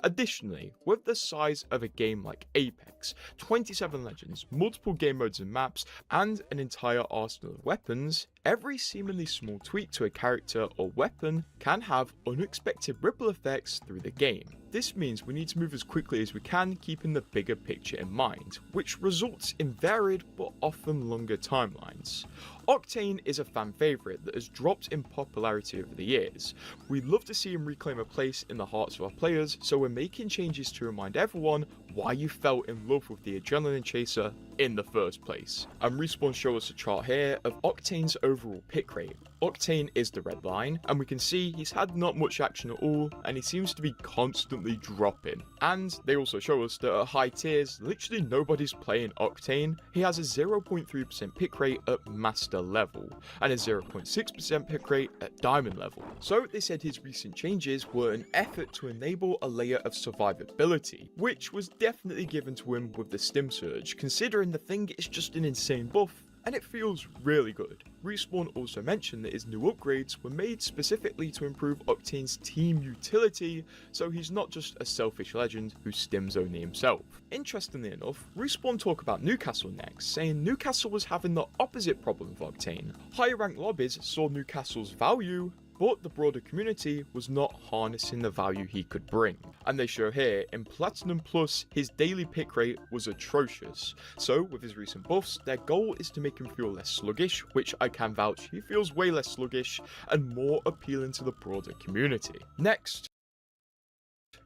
Additionally, with the size of a game like Apex, 27 Legends, multiple game modes and maps, and an entire arsenal of weapons, every seemingly small tweak to a character or weapon can have unexpected ripple effects through the game. This means we need to move as quickly as we can, keeping the bigger picture in mind, which results in varied but often longer timelines. Octane is a fan favourite that has dropped in popularity over the years. We'd love to see him reclaim a place in the hearts of our players, so we're making changes to remind everyone why you fell in love with the Adrenaline Chaser in the first place. And Respawn show us a chart here of Octane's overall pick rate. Octane is the red line, and we can see he's had not much action at all, and he seems to be constantly dropping. And they also show us that at high tiers, literally nobody's playing Octane. He has a 0.3% pick rate at master level, and a 0.6% pick rate at diamond level. So they said his recent changes were an effort to enable a layer of survivability, which was definitely given to him with the Stim Surge, considering the thing is just an insane buff, and it feels really good. Respawn also mentioned that his new upgrades were made specifically to improve Octane's team utility, so he's not just a selfish legend who stims only himself. Interestingly enough, Respawn talk about Newcastle next, saying Newcastle was having the opposite problem with Octane. Higher ranked lobbies saw Newcastle's value, but the broader community was not harnessing the value he could bring. And they show here, in Platinum Plus, his daily pick rate was atrocious. So, with his recent buffs, their goal is to make him feel less sluggish, which I can vouch, he feels way less sluggish, and more appealing to the broader community. Next,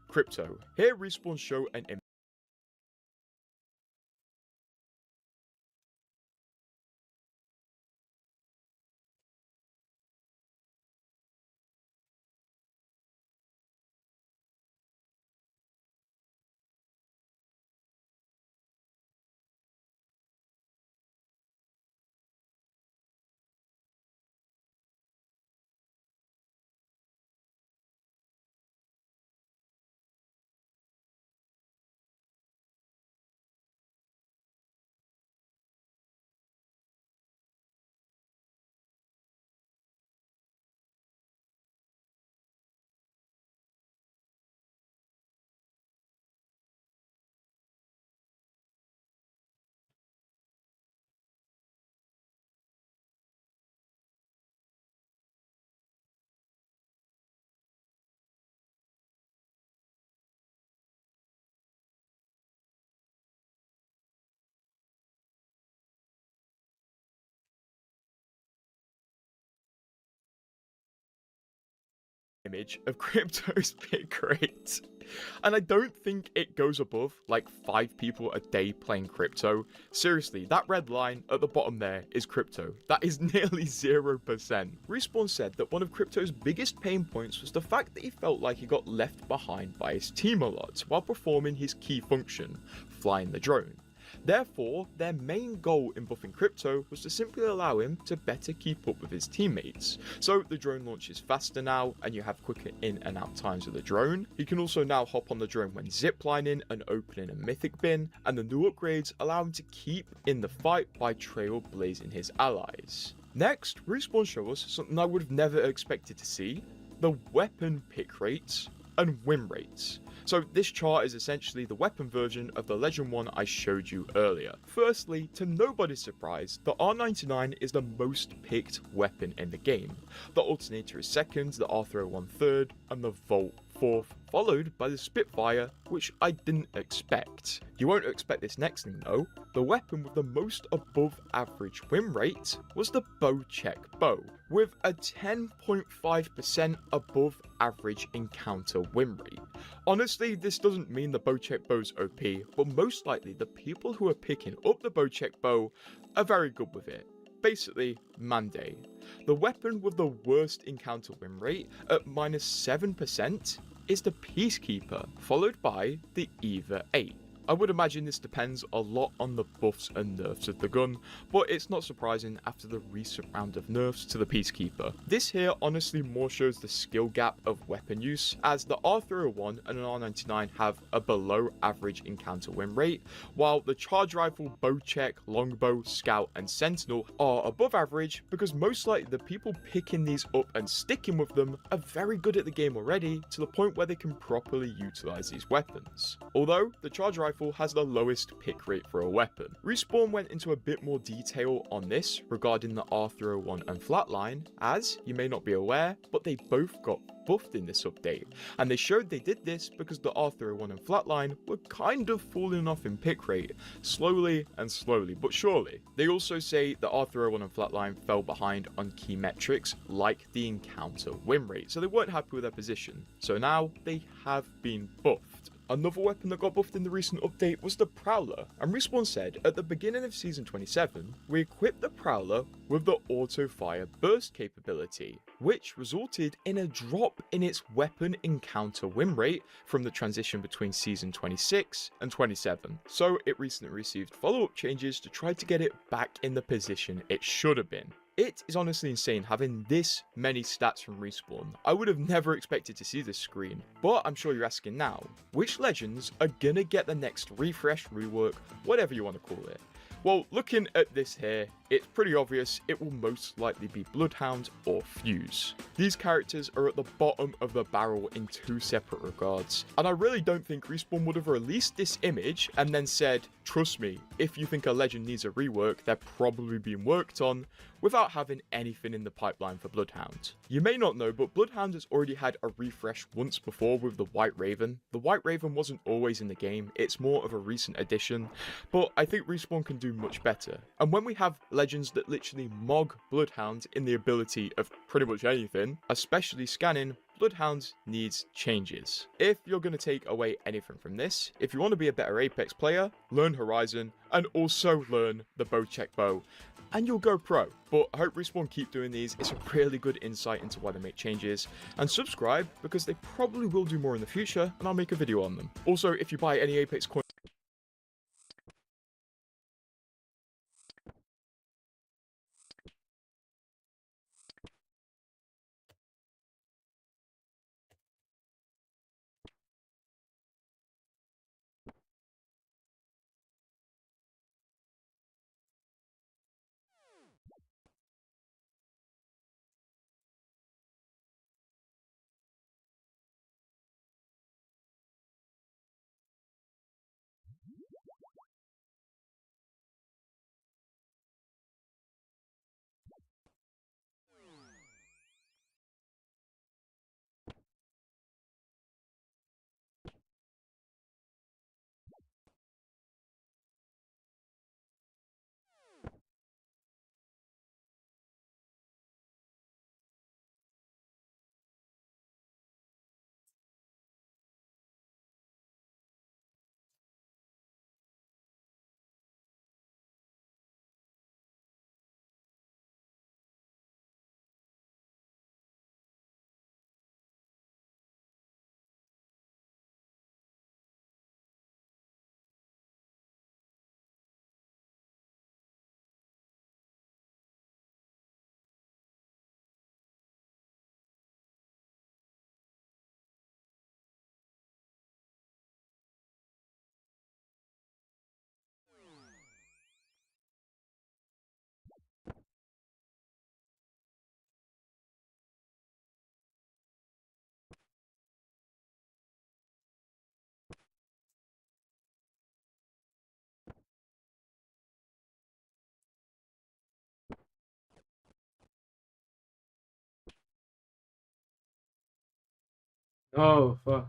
Crypto. Here Respawn show an image of Crypto's pick rate, and I don't think it goes above like 5 people a day playing Crypto. Seriously, that red line at the bottom there is Crypto. That is nearly 0%. Respawn said that one of Crypto's biggest pain points was the fact that he felt like he got left behind by his team a lot while performing his key function, flying the drone. Therefore, their main goal in buffing Crypto was to simply allow him to better keep up with his teammates. So the drone launches faster now, and you have quicker in and out times of the drone. He can also now hop on the drone when ziplining and opening a mythic bin, and the new upgrades allow him to keep in the fight by trailblazing his allies. Next, Respawn show us something I would have never expected to see: the weapon pick rates and win rates. So this chart is essentially the weapon version of the Legend one I showed you earlier. Firstly, to nobody's surprise, the R99 is the most picked weapon in the game. The Alternator is second, the R301 third, and the Volt fourth, followed by the Spitfire, which I didn't expect. You won't expect this next thing though. The weapon with the most above average win rate was the Bocek bow, with a 10.5% above average encounter win rate. Honestly, this doesn't mean the Bocek bow's OP, but most likely the people who are picking up the Bocek bow are very good with it. Basically, Monday. The weapon with the worst encounter win rate at -7% is the Peacekeeper, followed by the Eva 8. I would imagine this depends a lot on the buffs and nerfs of the gun, but it's not surprising after the recent round of nerfs to the Peacekeeper. This here honestly more shows the skill gap of weapon use, as the R301 and an R99 have a below average encounter win rate, while the charge rifle, Bocek, longbow, scout and sentinel are above average because most likely the people picking these up and sticking with them are very good at the game already, to the point where they can properly utilize these weapons. Although the charge rifle has the lowest pick rate for a weapon. Respawn went into a bit more detail on this regarding the R301 and Flatline, as you may not be aware, but they both got buffed in this update, and they showed they did this because the R301 and Flatline were kind of falling off in pick rate, slowly but surely. They also say the R301 and Flatline fell behind on key metrics like the encounter win rate, so they weren't happy with their position, so now they have been buffed. Another weapon that got buffed in the recent update was the Prowler, and Respawn said at the beginning of Season 27, we equipped the Prowler with the auto-fire burst capability, which resulted in a drop in its weapon encounter win rate from the transition between Season 26 and 27. So it recently received follow-up changes to try to get it back in the position it should have been. It is honestly insane having this many stats from Respawn. I would have never expected to see this screen, but I'm sure you're asking now, which legends are gonna get the next refresh, rework, whatever you want to call it? Well, looking at this here, it's pretty obvious it will most likely be Bloodhound or Fuse. These characters are at the bottom of the barrel in two separate regards, and I really don't think Respawn would have released this image and then said, trust me, if you think a legend needs a rework, they're probably being worked on, without having anything in the pipeline for Bloodhound. You may not know, but Bloodhound has already had a refresh once before with the White Raven. The White Raven wasn't always in the game, it's more of a recent addition, but I think Respawn can do much better. And when we have legends that literally mog Bloodhound in the ability of pretty much anything, especially scanning, Bloodhound needs changes. If you're going to take away anything from this, if you want to be a better Apex player, learn Horizon, and also learn the bow check bow, and you'll go pro. But I hope Respawn keep doing these, it's a really good insight into why they make changes, and subscribe because they probably will do more in the future, and I'll make a video on them. Also, if you buy any Apex coins, Oh, fuck.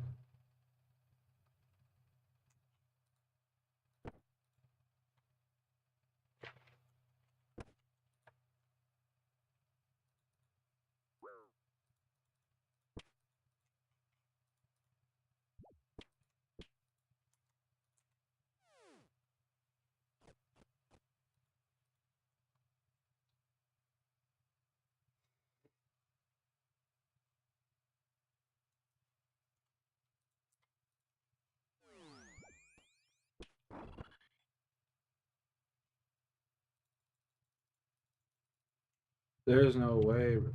There's no way, bro.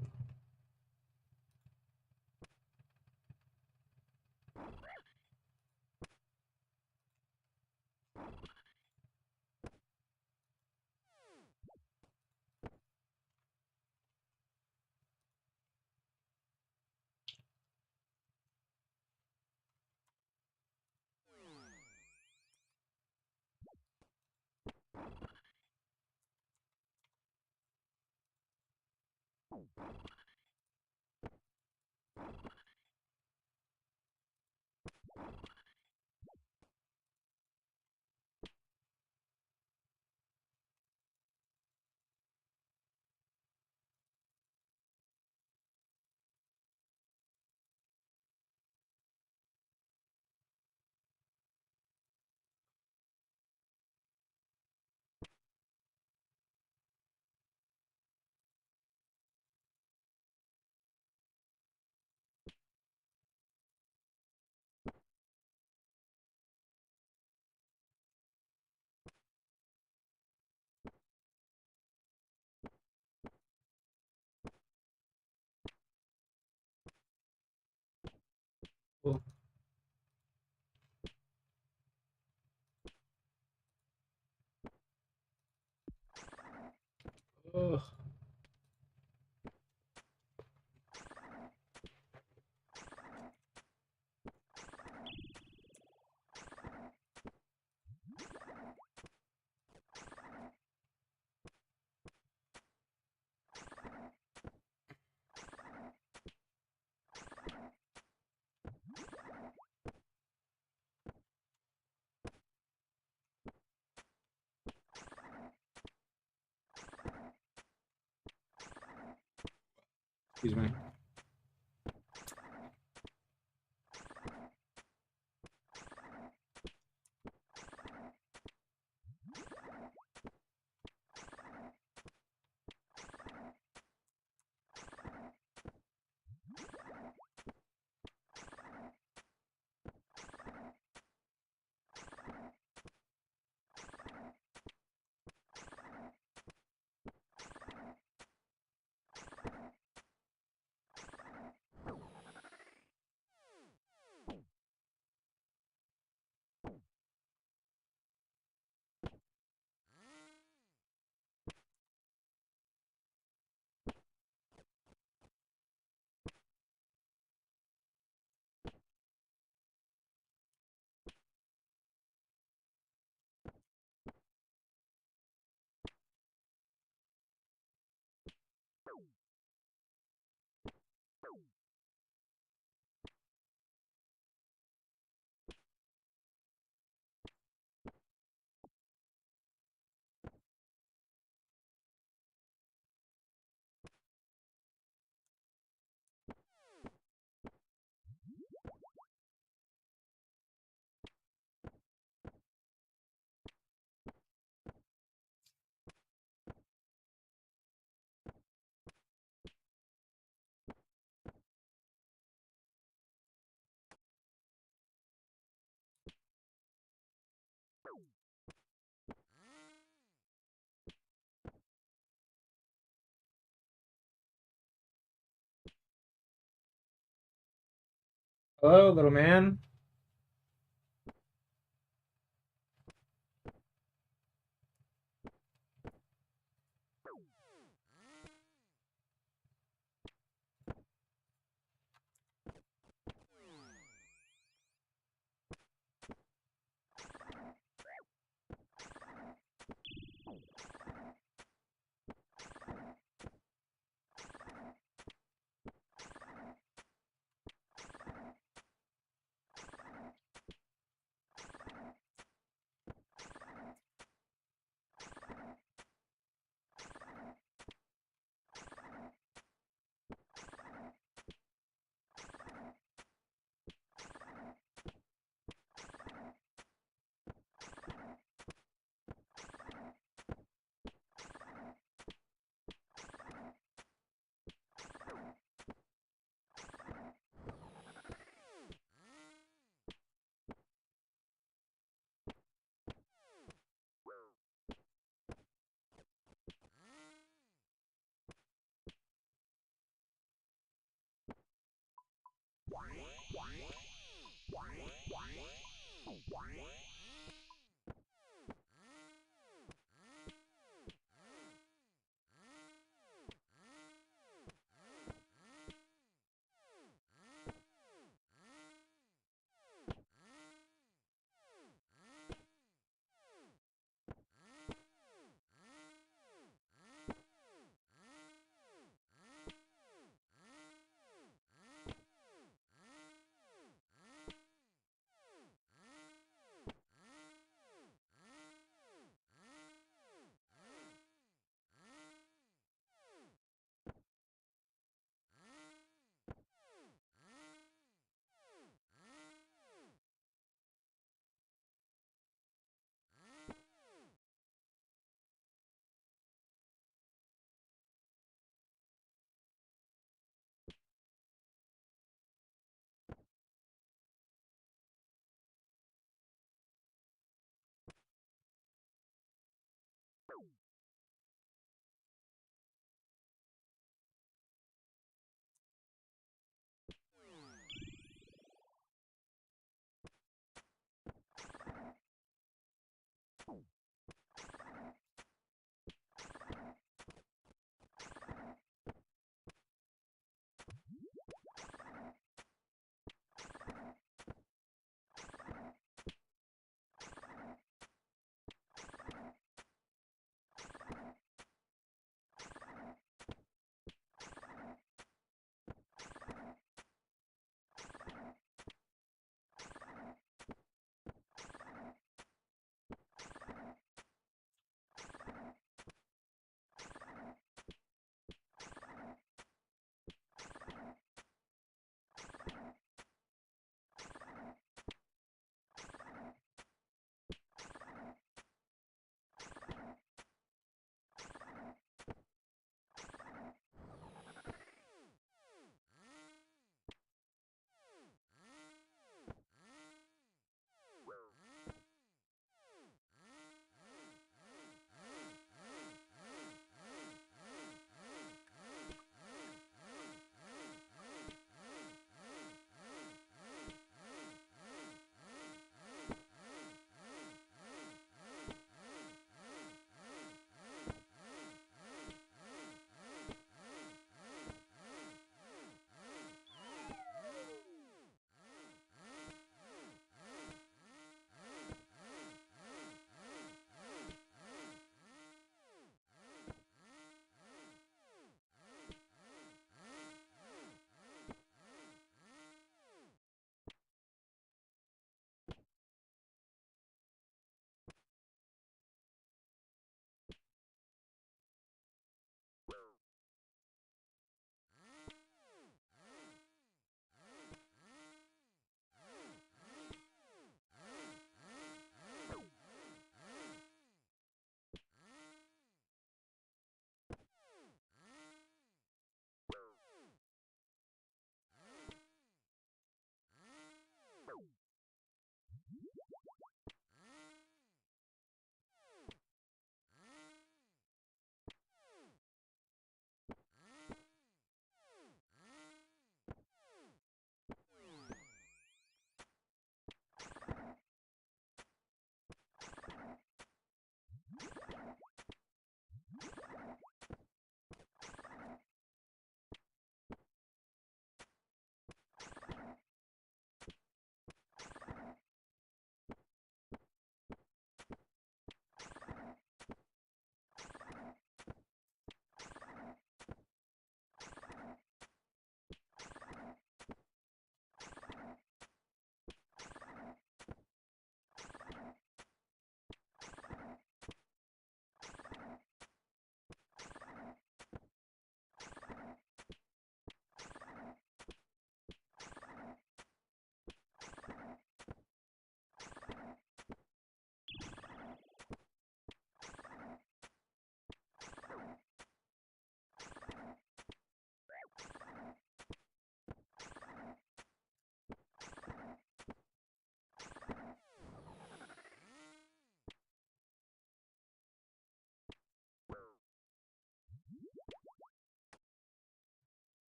Cool. Ugh. Excuse me. Hello, little man.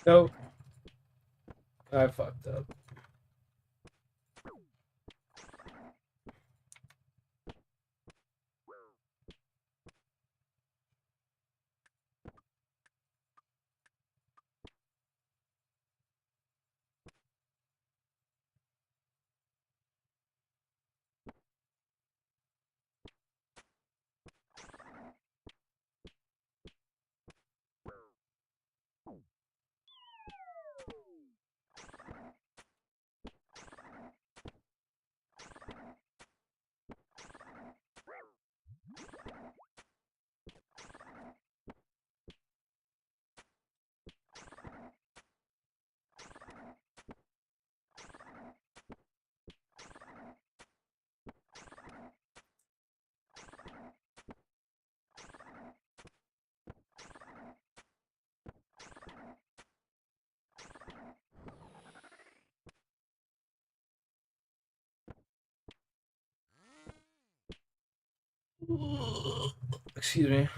Nope. I fucked up. Excuse me.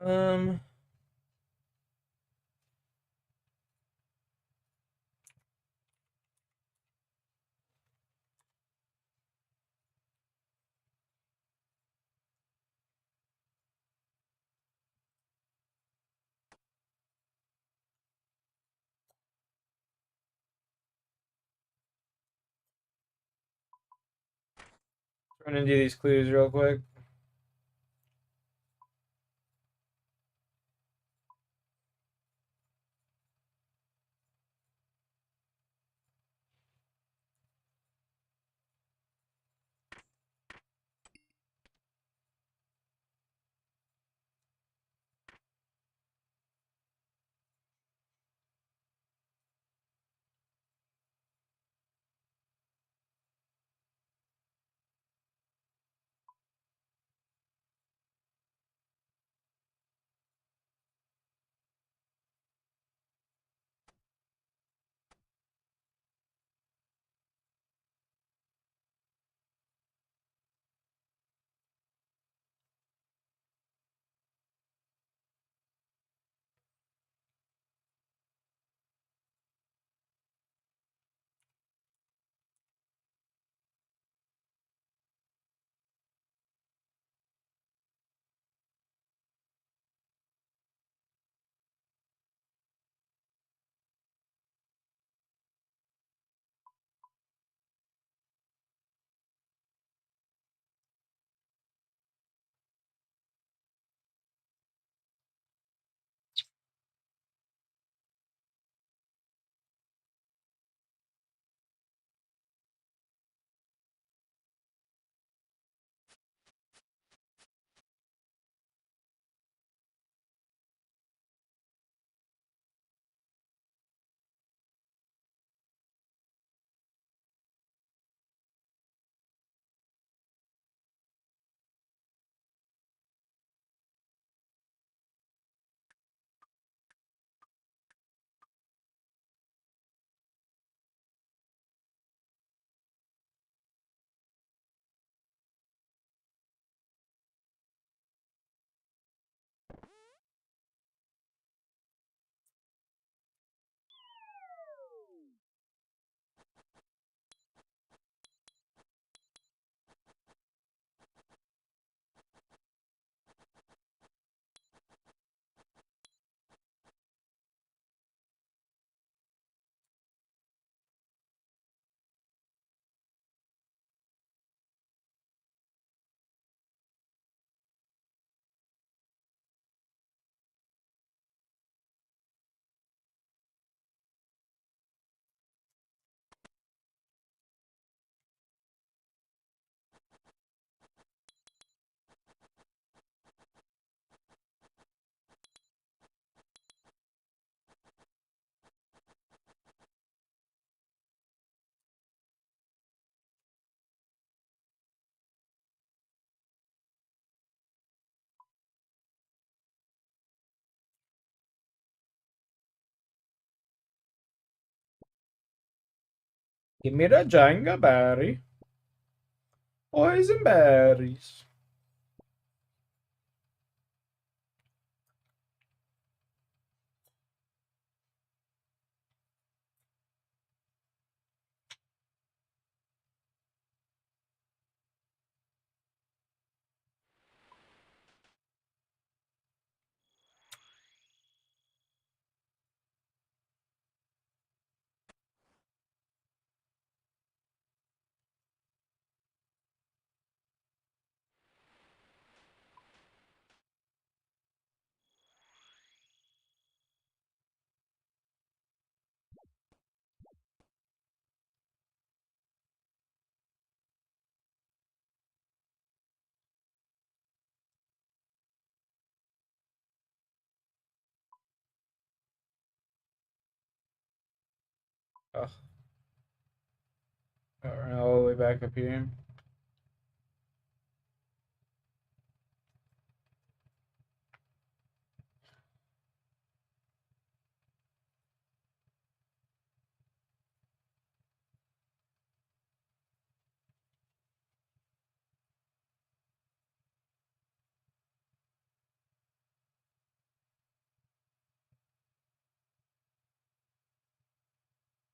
Um. I'm gonna do these clues real quick. Give me the Jenga berry. Poison berries. Ugh. Alright, all the way back up here.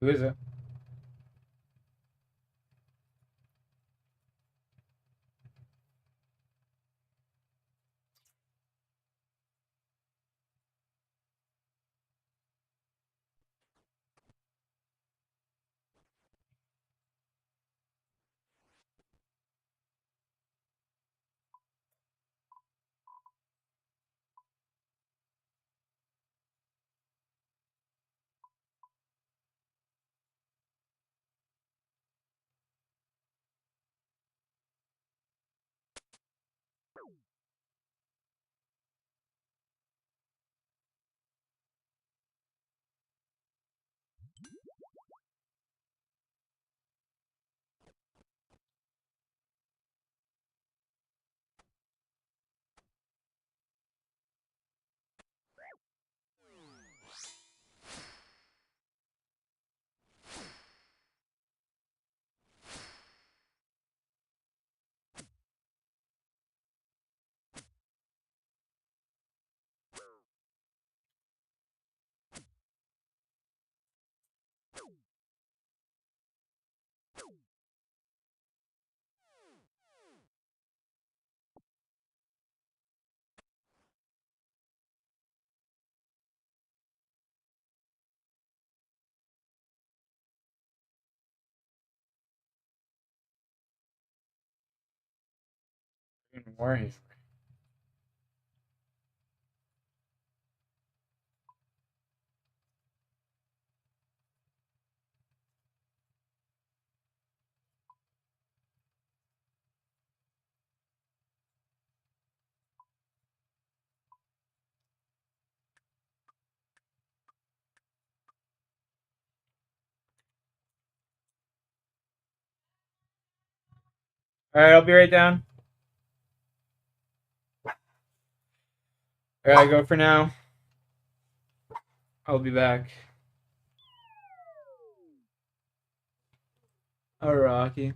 Who is it? Warhammer. Alright, I'll be right down. I gotta go for now. I'll be back. Oh, Rocky.